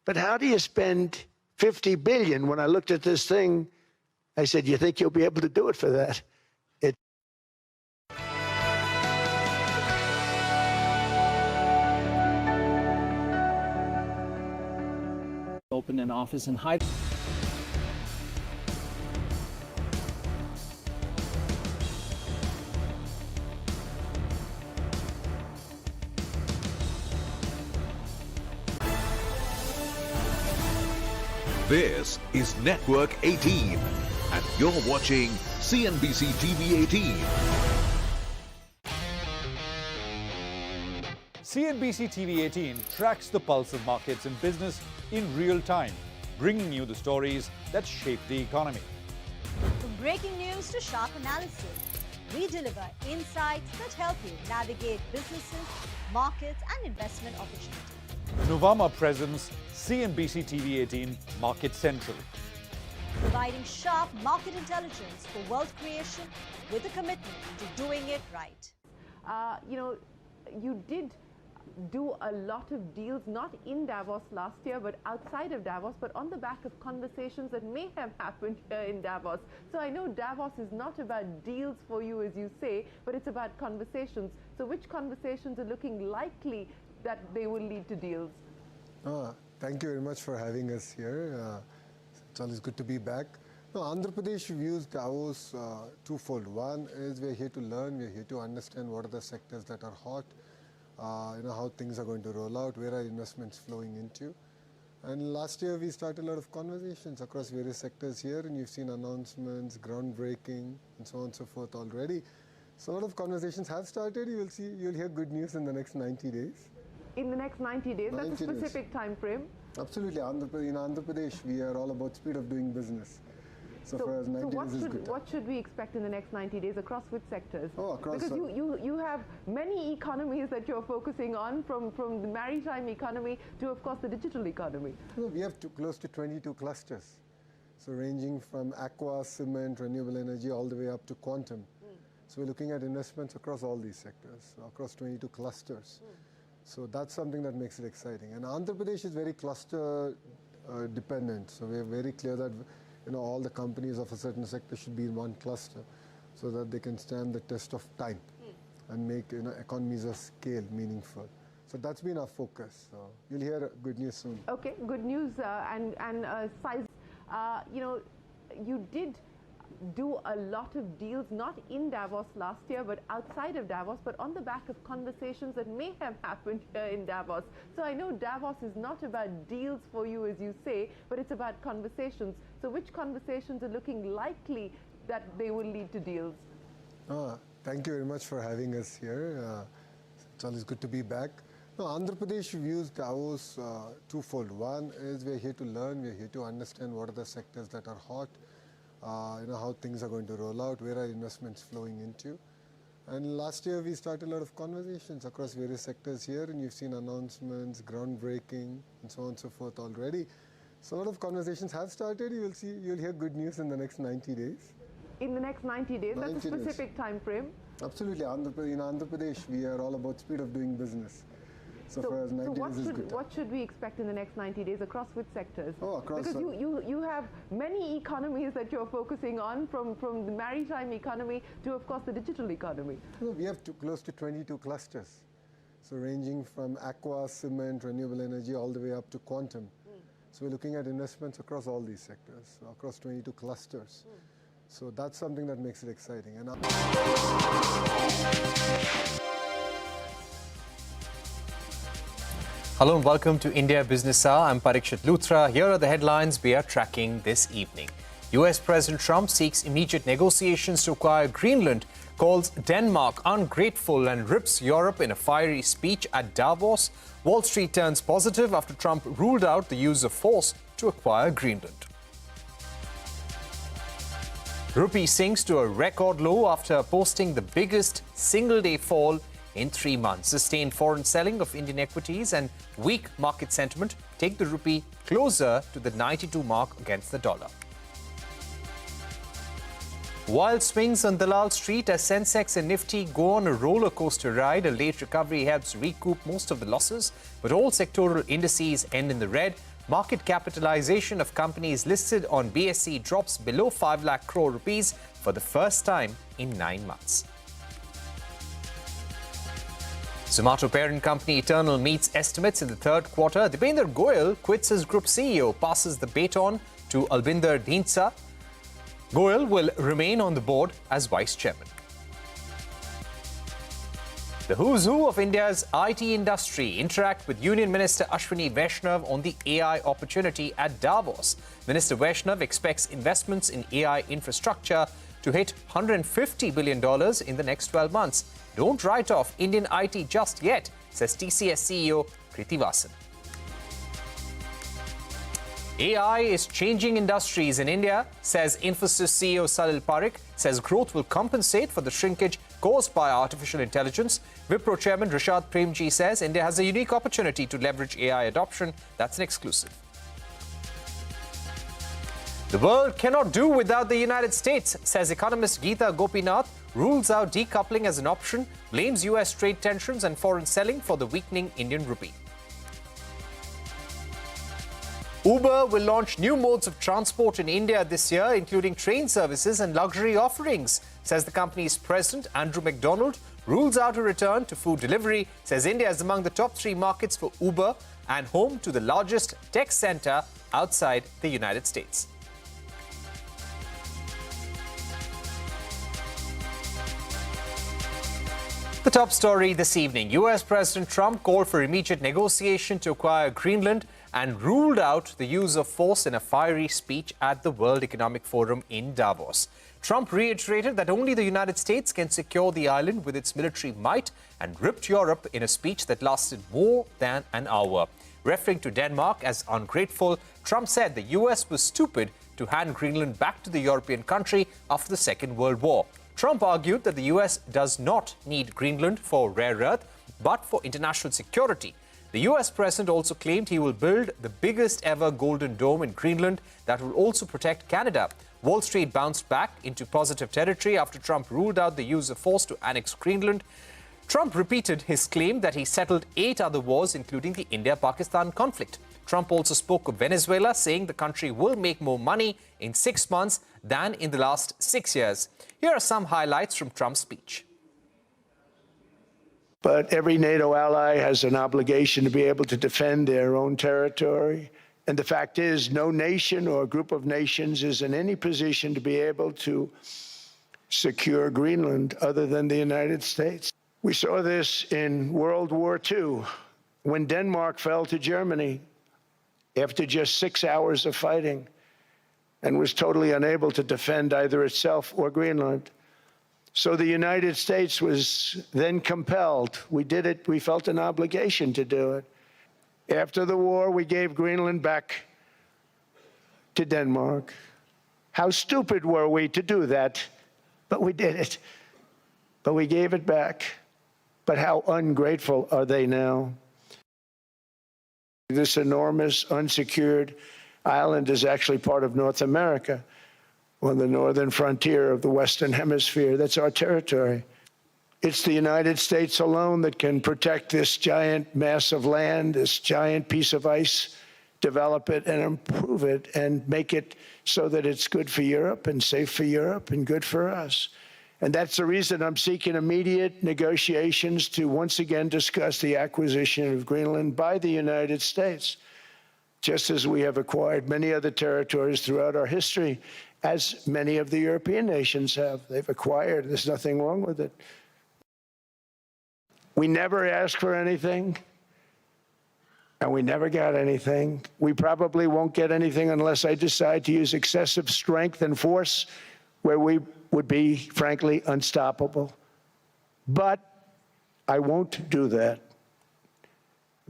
But how do you spend 50 billion? When I looked at this thing, I said, you think you'll be able to do it for that? Open an office in Hyde. This is Network 18, and you're watching CNBC TV 18. CNBC TV 18 tracks the pulse of markets and business in real time, bringing you the stories that shape the economy. From breaking news to sharp analysis, we deliver insights that help you navigate businesses, markets, and investment opportunities. Novama presents CNBC TV 18 Market Central. Providing sharp market intelligence for wealth creation with a commitment to doing it right. You know, you did do a lot of deals, not in Davos last year, but outside of Davos, but on the back of conversations that may have happened here in Davos. So I know Davos is not about deals for you, as you say, but it's about conversations. So which conversations are looking likely that they will lead to deals? Thank you very much for having us here. It's always good to be back. No, Andhra Pradesh views Davos twofold. One is we're here to learn, we're here to understand what are the sectors that are hot, you know, how things are going to roll out, where are investments flowing into. And last year we started a lot of conversations across various sectors here, and you've seen announcements, groundbreaking, and so on and so forth already. So a lot of conversations have started. You'll hear good news in the next 90 days. In the next 90 days, that's a specific time frame. Absolutely. In Andhra Pradesh, we are all about speed of doing business. So for us, 90 days is good. What should we expect in the next 90 days across which sectors? Oh, across. Because you have many economies that you're focusing on, from the maritime economy to, of course, the digital economy. We have close to 22 clusters. So ranging from aqua, cement, renewable energy, all the way up to quantum. So we're looking at investments across all these sectors, across 22 clusters. So that's something that makes it exciting. And Andhra Pradesh is very cluster dependent. So we're very clear that, you know, all the companies of a certain sector should be in one cluster so that they can stand the test of time and make, you know, economies of scale meaningful. So that's been our focus. So you'll hear good news soon. Okay, good news and size. You know, you did do a lot of deals, not in Davos last year, but outside of Davos, but on the back of conversations that may have happened here in Davos. So I know Davos is not about deals for you, as you say, but it's about conversations. So which conversations are looking likely that they will lead to deals? Thank you very much for having us here. It's always good to be back. No, Andhra Pradesh views Davos twofold. One is we're here to learn, we're here to understand what are the sectors that are hot, you know, how things are going to roll out, where are investments flowing into. And last year we started a lot of conversations across various sectors here, and you've seen announcements, groundbreaking, and so on and so forth already. So a lot of conversations have started. You'll hear good news in the next 90 days. In the next 90 days, that's a specific time frame. Absolutely. In Andhra Pradesh, we are all about speed of doing business. So for us, 90 days is good. What should we expect in the next 90 days across which sectors? Oh, across. Because you have many economies that you're focusing on, from the maritime economy to, of course, the digital economy. We have close to 22 clusters. So ranging from aqua, cement, renewable energy, all the way up to quantum. So we're looking at investments across all these sectors, across 22 clusters. So that's something that makes it exciting. And hello and welcome to India Business Hour. I'm Parikshit Luthra. Here are the headlines we are tracking this evening. US President Trump seeks immediate negotiations to acquire Greenland, calls Denmark ungrateful and rips Europe in a fiery speech at Davos. Wall Street turns positive after Trump ruled out the use of force to acquire Greenland. Rupee sinks to a record low after posting the biggest single-day fall in 3 months. Sustained foreign selling of Indian equities and weak market sentiment take the rupee closer to the 92 mark against the dollar. Wild swings on Dalal Street as Sensex and Nifty go on a roller coaster ride. A late recovery helps recoup most of the losses, but all sectoral indices end in the red. Market capitalization of companies listed on BSE drops below 5 lakh crore rupees for the first time in 9 months. Zomato parent company Eternal meets estimates in the third quarter. Dipender Goyal quits as group CEO, passes the baton to Albinder Dhinsa. Goyal will remain on the board as vice chairman. The who's who of India's IT industry interact with Union Minister Ashwini Vaishnav on the AI opportunity at Davos. Minister Vaishnav expects investments in AI infrastructure to hit $150 billion in the next 12 months. Don't write off Indian IT just yet, says TCS CEO Krithivasan. AI is changing industries in India, says Infosys CEO Salil Parekh, says growth will compensate for the shrinkage caused by artificial intelligence. Wipro chairman Rishad Premji says India has a unique opportunity to leverage AI adoption. That's an exclusive. The world cannot do without the United States, says economist Geeta Gopinath, rules out decoupling as an option, blames US trade tensions and foreign selling for the weakening Indian rupee. Uber will launch new modes of transport in India this year, including train services and luxury offerings, says the company's president, Andrew McDonald. Rules out a return to food delivery, says India is among the top 3 markets for Uber and home to the largest tech center outside the United States. The top story this evening. US President Trump called for immediate negotiation to acquire Greenland and ruled out the use of force in a fiery speech at the World Economic Forum in Davos. Trump reiterated that only the United States can secure the island with its military might and ripped Europe in a speech that lasted more than an hour. Referring to Denmark as ungrateful, Trump said the US was stupid to hand Greenland back to the European country after the Second World War. Trump argued that the US does not need Greenland for rare earth, but for international security. The US president also claimed he will build the biggest ever golden dome in Greenland that will also protect Canada. Wall Street bounced back into positive territory after Trump ruled out the use of force to annex Greenland. Trump repeated his claim that he settled 8 other wars, including the India-Pakistan conflict. Trump also spoke of Venezuela, saying the country will make more money in 6 months than in the last 6 years. Here are some highlights from Trump's speech. But every NATO ally has an obligation to be able to defend their own territory. And the fact is, no nation or group of nations is in any position to be able to secure Greenland other than the United States. We saw this in World War II, when Denmark fell to Germany after just 6 hours of fighting and was totally unable to defend either itself or Greenland. So the United States was then compelled. We did it. We felt an obligation to do it. After the war, we gave Greenland back to Denmark. How stupid were we to do that? But we did it. But we gave it back. But how ungrateful are they now? This enormous, unsecured island is actually part of North America, on the northern frontier of the Western Hemisphere. That's our territory. It's the United States alone that can protect this giant mass of land, this giant piece of ice, develop it and improve it and make it so that it's good for Europe and safe for Europe and good for us. And that's the reason I'm seeking immediate negotiations to once again discuss the acquisition of Greenland by the United States, just as we have acquired many other territories throughout our history, as many of the European nations have. They've acquired. There's nothing wrong with it. We never asked for anything, and we never got anything. We probably won't get anything unless I decide to use excessive strength and force where we would be, frankly, unstoppable. But I won't do that.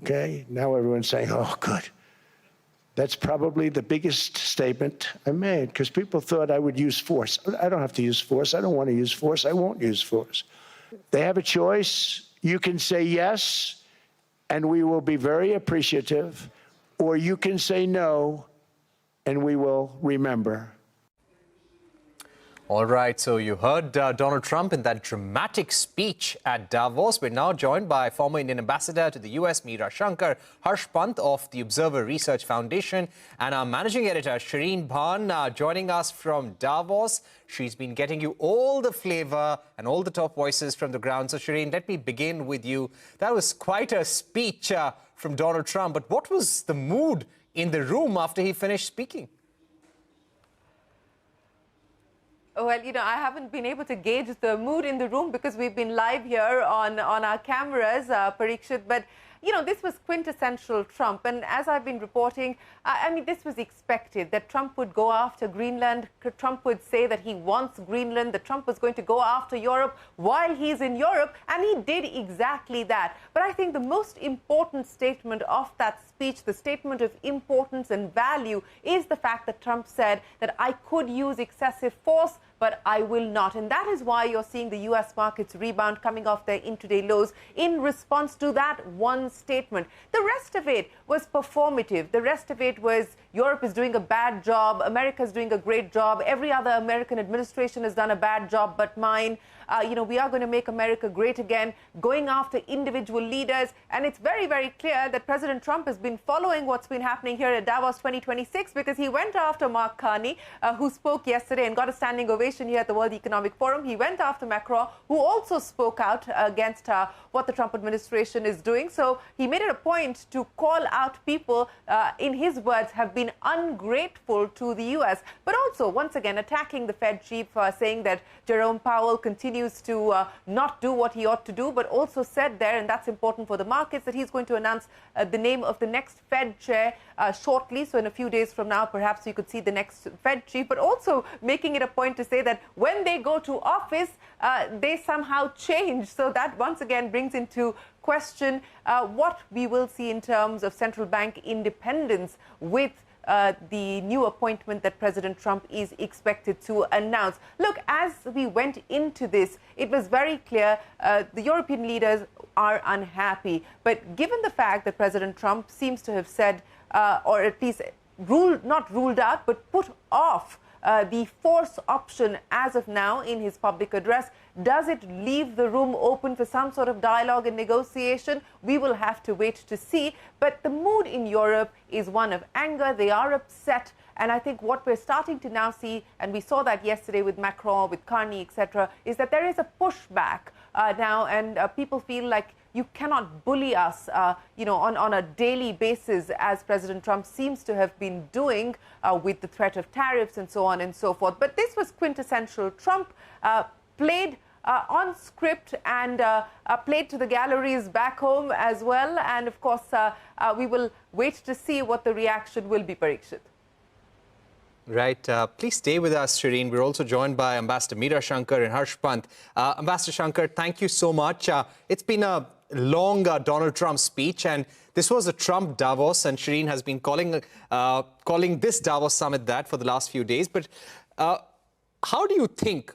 Okay? Now everyone's saying, oh, good. That's probably the biggest statement I made, because people thought I would use force. I don't have to use force. I don't want to use force. I won't use force. They have a choice. You can say yes, and we will be very appreciative, or you can say no, and we will remember. All right, so you heard Donald Trump in that dramatic speech at Davos. We're now joined by former Indian ambassador to the US, Meera Shankar, Harsh Pant of the Observer Research Foundation, and our managing editor, Shireen Bhan, joining us from Davos. She's been getting you all the flavor and all the top voices from the ground. So, Shireen, let me begin with you. That was quite a speech from Donald Trump, but what was the mood in the room after he finished speaking? Well, you know, I haven't been able to gauge the mood in the room because we've been live here on our cameras, Parikshit. But, you know, this was quintessential Trump. And as I've been reporting, I mean, this was expected that Trump would go after Greenland. Trump would say that he wants Greenland, that Trump was going to go after Europe while he's in Europe. And he did exactly that. But I think the most important statement of that speech, the statement of importance and value, is the fact that Trump said that I could use excessive force, but I will not. And that is why you're seeing the US markets rebound, coming off their intraday lows in response to that one statement. The rest of it was performative. The rest of it was Europe is doing a bad job, America's doing a great job, every other American administration has done a bad job but mine. You know, we are going to make America great again, going after individual leaders. And it's very, very clear that President Trump has been following what's been happening here at Davos 2026, because he went after Mark Carney, who spoke yesterday and got a standing ovation here at the World Economic Forum. He went after Macron, who also spoke out against what the Trump administration is doing. So he made it a point to call out people, in his words, have been ungrateful to the US, but also, once again, attacking the Fed chief, saying that Jerome Powell continues to not do what he ought to do, but also said there, and that's important for the markets, that he's going to announce the name of the next Fed chair shortly. So in a few days from now, perhaps you could see the next Fed chief, but also making it a point to say that when they go to office, they somehow change. So that once again brings into question what we will see in terms of central bank independence with the new appointment that President Trump is expected to announce. Look, as we went into this, it was very clear the European leaders are unhappy. But given the fact that President Trump seems to have said, or at least not ruled out, but put off the force option as of now in his public address, does it leave the room open for some sort of dialogue and negotiation? We will have to wait to see. But the mood in Europe is one of anger. They are upset. And I think what we're starting to now see, and we saw that yesterday with Macron, with Carney, etc., is that there is a pushback now, and people feel like you cannot bully us, you know, on a daily basis, as President Trump seems to have been doing with the threat of tariffs and so on and so forth. But this was quintessential Trump, played on script and played to the galleries back home as well. And of course, we will wait to see what the reaction will be, Parikshit. Right. Please stay with us, Shireen. We're also joined by Ambassador Meera Shankar and Harsh Pant. Ambassador Shankar, thank you so much. It's been a long Donald Trump speech, and this was a Trump Davos, and Shireen has been calling this Davos summit that for the last few days. But how do you think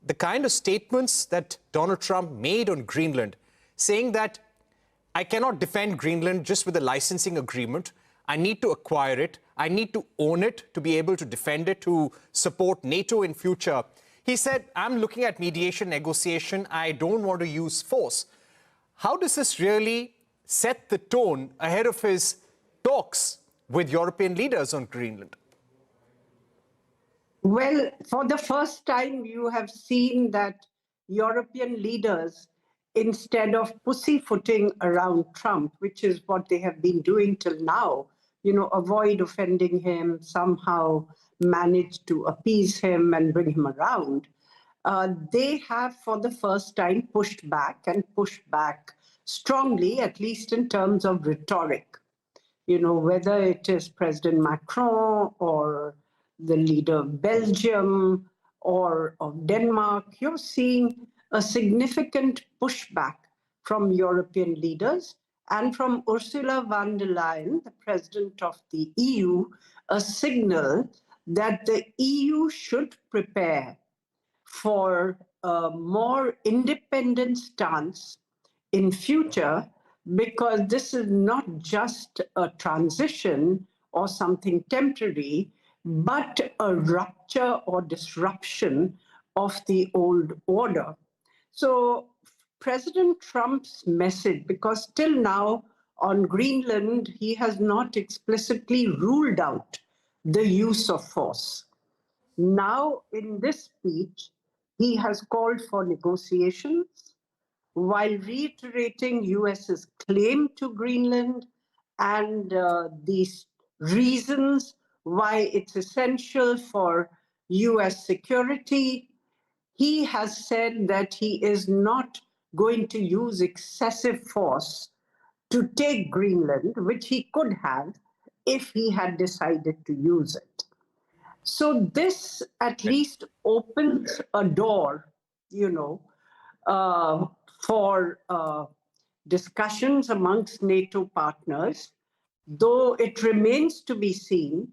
the kind of statements that Donald Trump made on Greenland, saying that I cannot defend Greenland just with a licensing agreement, I need to acquire it, I need to own it to be able to defend it, to support NATO in future. He said, I'm looking at mediation, negotiation, I don't want to use force. How does this really set the tone ahead of his talks with European leaders on Greenland? Well, for the first time, you have seen that European leaders, instead of pussyfooting around Trump, which is what they have been doing till now, you know, avoid offending him, somehow manage to appease him and bring him around, they have for the first time pushed back and pushed back strongly, at least in terms of rhetoric. You know, whether it is President Macron or the leader of Belgium or of Denmark, you're seeing a significant pushback from European leaders. and from Ursula von der Leyen, the president of the EU, a signal that the EU should prepare for a more independent stance in future, because this is not just a transition or something temporary, but a rupture or disruption of the old order. So President Trump's message, because till now on Greenland, he has not explicitly ruled out the use of force. Now, in this speech, he has called for negotiations while reiterating US's claim to Greenland and these reasons why it's essential for US security. He has said that he is not going to use excessive force to take Greenland, which he could have if he had decided to use it. So this at least opens a door, for discussions amongst NATO partners, though it remains to be seen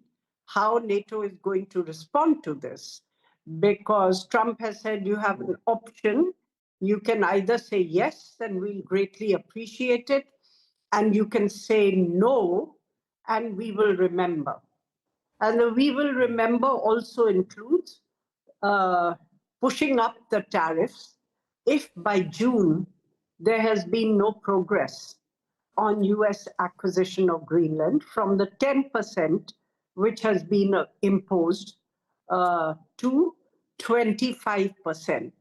how NATO is going to respond to this, because Trump has said you have an option. You can either say yes, and we'll greatly appreciate it, and you can say no, and we will remember. And the we will remember also includes pushing up the tariffs if by June there has been no progress on US acquisition of Greenland from the 10% which has been imposed to 25%,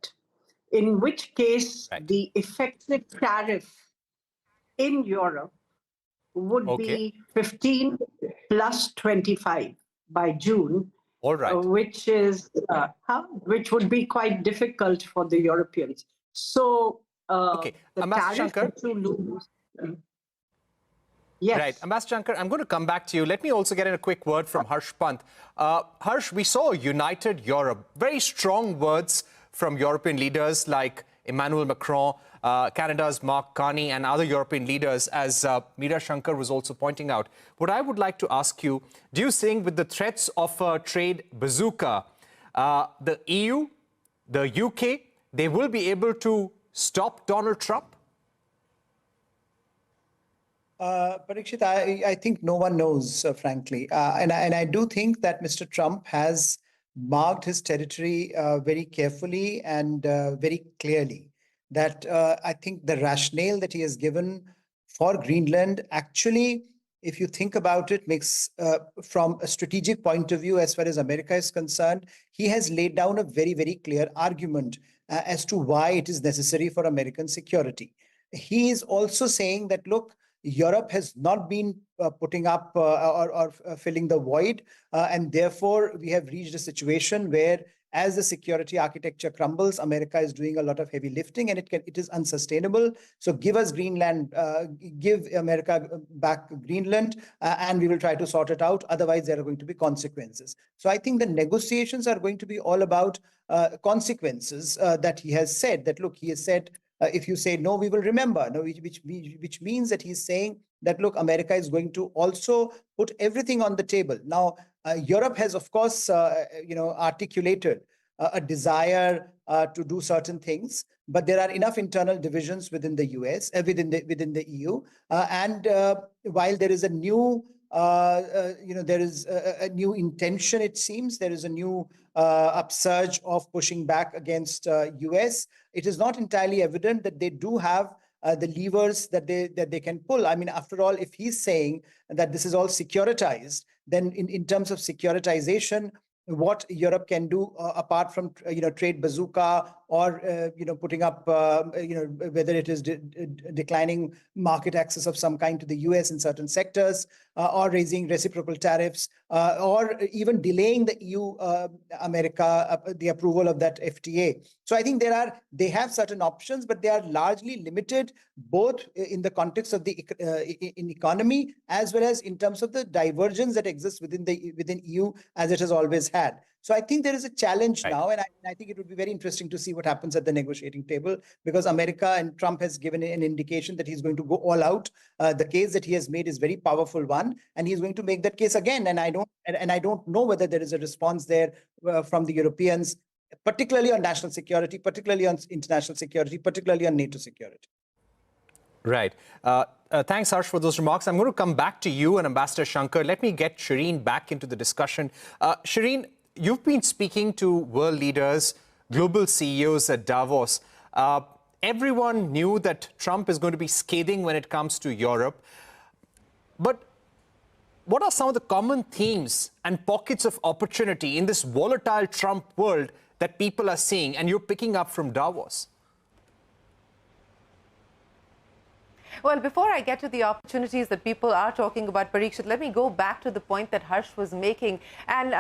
in which case the effective tariff in Europe would be 15 plus 25 by June, which is which would be quite difficult for the Europeans. So the tariff that you lose. Yes. Right. Ambassador Shankar, I'm going to come back to you. Let me also get in a quick word from Harsh Pant. Harsh, we saw a united Europe. Very strong words from European leaders like Emmanuel Macron, Canada's Mark Carney, and other European leaders, as Meera Shankar was also pointing out. What I would like to ask you, do you think with the threats of a trade bazooka, the EU, the UK, they will be able to stop Donald Trump? Parikshit, I think no one knows, frankly. And I do think that Mr. Trump has marked his territory very carefully and very clearly. That I think the rationale that he has given for Greenland actually, if you think about it, makes from a strategic point of view, as far as America is concerned, he has laid down a very, very clear argument as to why it is necessary for American security. He is also saying that, look, Europe has not been putting up or filling the void, and therefore we have reached a situation where, as the security architecture crumbles, America is doing a lot of heavy lifting, and it is unsustainable. So give us Greenland, give America back Greenland, and we will try to sort it out. Otherwise, there are going to be consequences. So I think the negotiations are going to be all about consequences that he has said. That, look, he has said, if you say no, we will remember. No, which means that he's saying that, look, America is going to also put everything on the table. Now, Europe has, of course, articulated a desire to do certain things, but there are enough internal divisions within the US, within the EU, and while there is a new, there is a new intention. It seems there is a new upsurge of pushing back against US. It is not entirely evident that they do have the levers that they can pull. I mean, after all, if he's saying that this is all securitized, then in terms of securitization, what Europe can do apart from trade bazooka or putting up whether it is declining market access of some kind to the US in certain sectors, or raising reciprocal tariffs, or even delaying the EU America the approval of that FTA. So I think they have certain options, but they are largely limited both in the context of the in economy as well as in terms of the divergence that exists within EU, as it has always had. So I think there is a challenge now, and I think it would be very interesting to see what happens at the negotiating table, because America and Trump has given an indication that he's going to go all out. The case that he has made is very powerful one, and he's going to make that case again. And I don't know whether there is a response there from the Europeans, particularly on national security, particularly on international security, particularly on NATO security. Right. Thanks, Harsh, for those remarks. I'm going to come back to you and Ambassador Shankar. Let me get Shireen back into the discussion. Shireen, you've been speaking to world leaders, global CEOs at Davos. Everyone knew that Trump is going to be scathing when it comes to Europe. But what are some of the common themes and pockets of opportunity in this volatile Trump world that people are seeing and you're picking up from Davos? Well, before I get to the opportunities that people are talking about, Parikshit, let me go back to the point that Harsh was making and,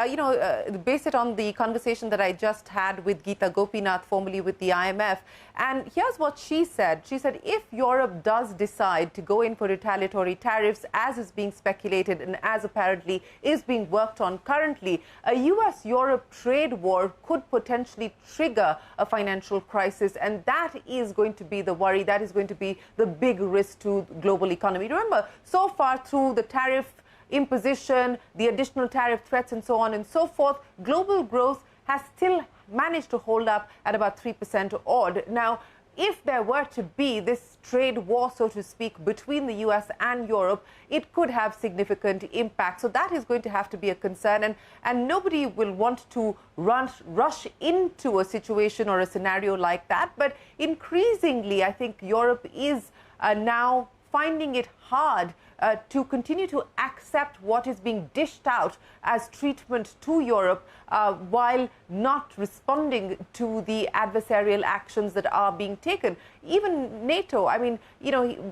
base it on the conversation that I just had with Geeta Gopinath, formerly with the IMF. And here's what she said. She said, if Europe does decide to go in for retaliatory tariffs, as is being speculated and as apparently is being worked on currently, a US-Europe trade war could potentially trigger a financial crisis. And that is going to be the worry. That is going to be the big risk to the global economy. Remember, so far through the tariff imposition, the additional tariff threats and so on and so forth, global growth has still managed to hold up at about 3% odd. Now, if there were to be this trade war, so to speak, between the US and Europe, it could have significant impact. So that is going to have to be a concern. And nobody will want to rush into a situation or a scenario like that. But increasingly, I think Europe is now finding it hard to continue to accept what is being dished out as treatment to Europe while not responding to the adversarial actions that are being taken. Even NATO, I mean,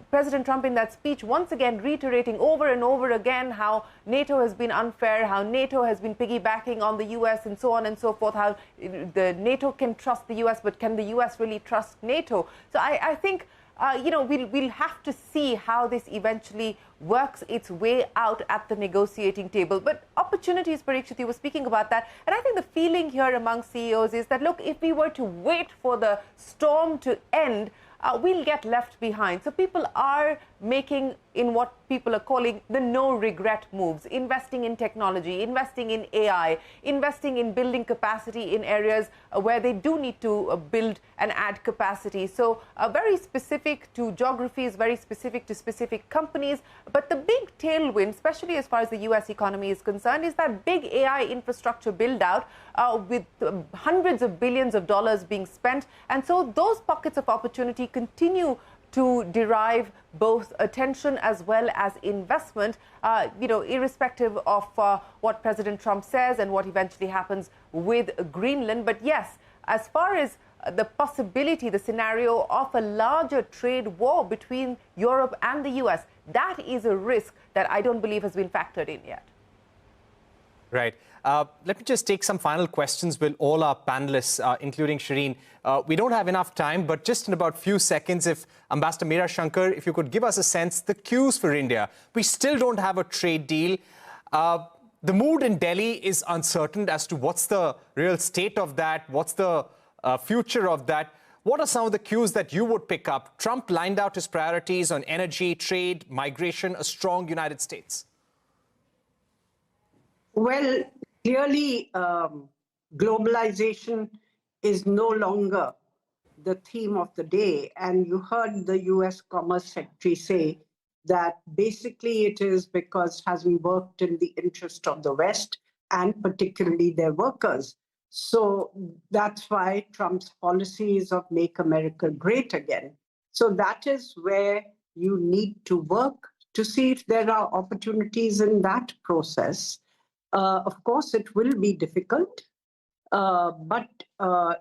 President Trump in that speech once again reiterating over and over again how NATO has been unfair, how NATO has been piggybacking on the US and so on and so forth, how the NATO can trust the US, but can the US really trust NATO? So I think we'll have to see how this eventually works its way out at the negotiating table. But opportunities, Parikshit, you were speaking about that. And I think the feeling here among CEOs is that, look, if we were to wait for the storm to end, we'll get left behind. So people are making in what people are calling the no-regret moves, investing in technology, investing in AI, investing in building capacity in areas where they do need to build and add capacity. So very specific to geographies, very specific to specific companies. But the big tailwind, especially as far as the US economy is concerned, is that big AI infrastructure build-out with hundreds of billions of dollars being spent. And so those pockets of opportunity continue to derive both attention as well as investment, irrespective of what President Trump says and what eventually happens with Greenland. But yes, as far as the possibility, the scenario of a larger trade war between Europe and the US, that is a risk that I don't believe has been factored in yet. Right. Let me just take some final questions with all our panelists, including Shireen. We don't have enough time, but just in about a few seconds, if Ambassador Meera Shankar, if you could give us a sense, the cues for India. We still don't have a trade deal. The mood in Delhi is uncertain as to what's the real state of that, what's the future of that. What are some of the cues that you would pick up? Trump lined out his priorities on energy, trade, migration, a strong United States. Well, clearly, globalization is no longer the theme of the day. And you heard the US Commerce Secretary say that basically it is because it hasn't worked in the interest of the West and particularly their workers. So that's why Trump's policies of Make America Great Again. So that is where you need to work to see if there are opportunities in that process. Of course, it will be difficult, but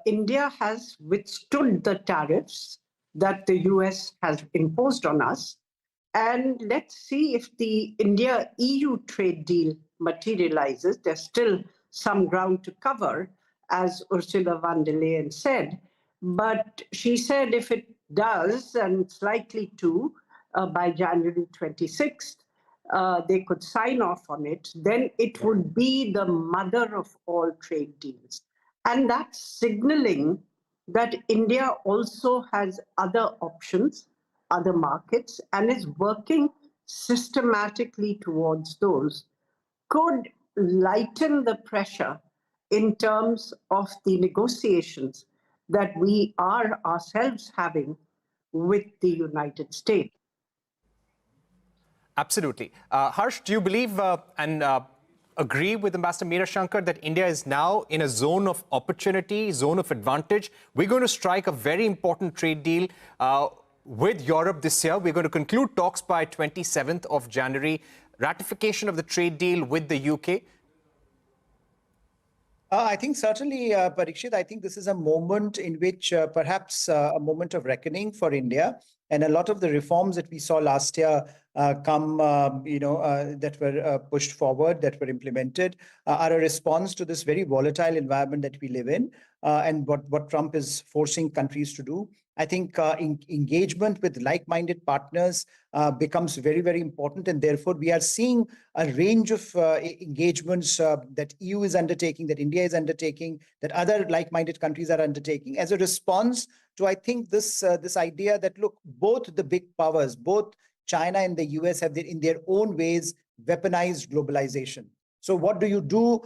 India has withstood the tariffs that the US has imposed on us. And let's see if the India-EU trade deal materializes. There's still some ground to cover, as Ursula von der Leyen said. But she said if it does, and it's likely to, by January 26th, they could sign off on it, then it would be the mother of all trade deals. And that's signaling that India also has other options, other markets, and is working systematically towards those, could lighten the pressure in terms of the negotiations that we are ourselves having with the United States. Absolutely. Harsh, do you believe and agree with Ambassador Meera Shankar that India is now in a zone of opportunity, zone of advantage? We're going to strike a very important trade deal with Europe this year. We're going to conclude talks by 27th of January. Ratification of the trade deal with the UK. I think certainly, Parikshit, I think this is a moment in which perhaps a moment of reckoning for India. And a lot of the reforms that we saw last year that were pushed forward, that were implemented, are a response to this very volatile environment that we live in and what Trump is forcing countries to do. I think engagement with like-minded partners becomes very, very important. And therefore, we are seeing a range of engagements that EU is undertaking, that India is undertaking, that other like-minded countries are undertaking as a response to, I think, this idea that, look, both the big powers, both China and the US have in their own ways weaponized globalization. So what do you do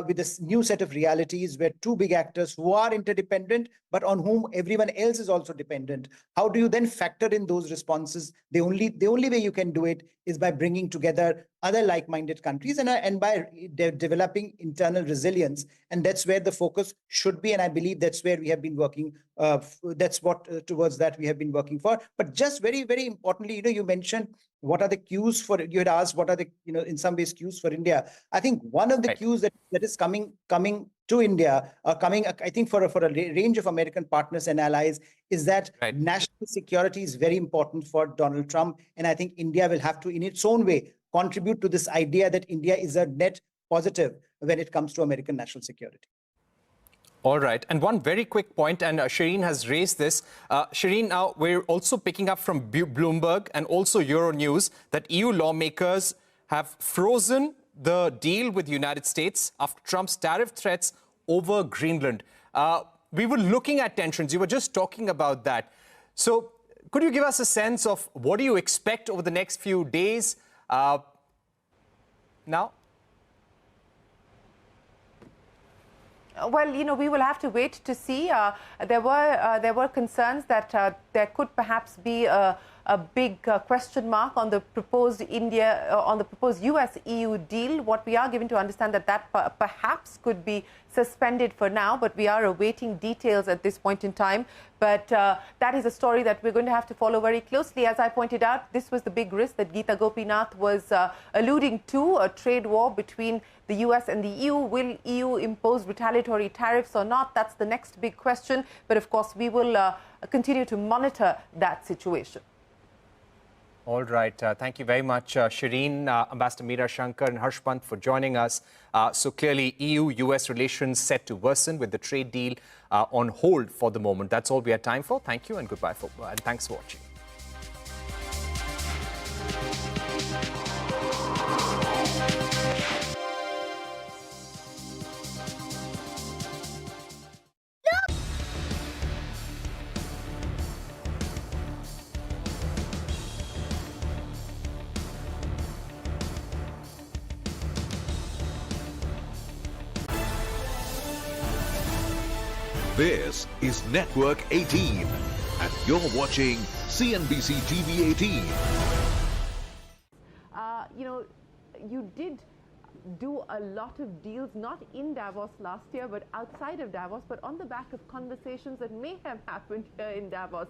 with this new set of realities where two big actors who are interdependent, but on whom everyone else is also dependent? How do you then factor in those responses? The only way you can do it is by bringing together other like-minded countries and by developing internal resilience. And that's where the focus should be. And I believe that's where we have been working. Towards that we have been working for. But just very, very importantly, you mentioned what are the cues for, you had asked what are the, in some ways cues for India. I think one of the cues that is coming to India, I think for a range of American partners and allies, is that national security is very important for Donald Trump. And I think India will have to, in its own way, contribute to this idea that India is a net positive when it comes to American national security. All right. And one very quick point, and Shireen has raised this. Shireen, now we're also picking up from Bloomberg and also Euronews that EU lawmakers have frozen the deal with the United States after Trump's tariff threats over Greenland. We were looking at tensions. You were just talking about that. So could you give us a sense of what do you expect over the next few days now? Well, we will have to wait to see. There were concerns that there could perhaps be a big question mark on the proposed US-EU deal. What we are given to understand that perhaps could be suspended for now, but we are awaiting details at this point in time. But that is a story that we're going to have to follow very closely. As I pointed out, this was the big risk that Geeta Gopinath was alluding to, a trade war between the US and the EU. Will EU impose retaliatory tariffs or not? That's the next big question. But of course, we will continue to monitor that situation. All right. Thank you very much, Shireen, Ambassador Meera Shankar and Harsh Pant for joining us. So clearly, EU-US relations set to worsen with the trade deal on hold for the moment. That's all we have time for. Thank you and goodbye and thanks for watching. This is Network 18, and you're watching CNBC TV 18. You did do a lot of deals, not in Davos last year, but outside of Davos, but on the back of conversations that may have happened here in Davos.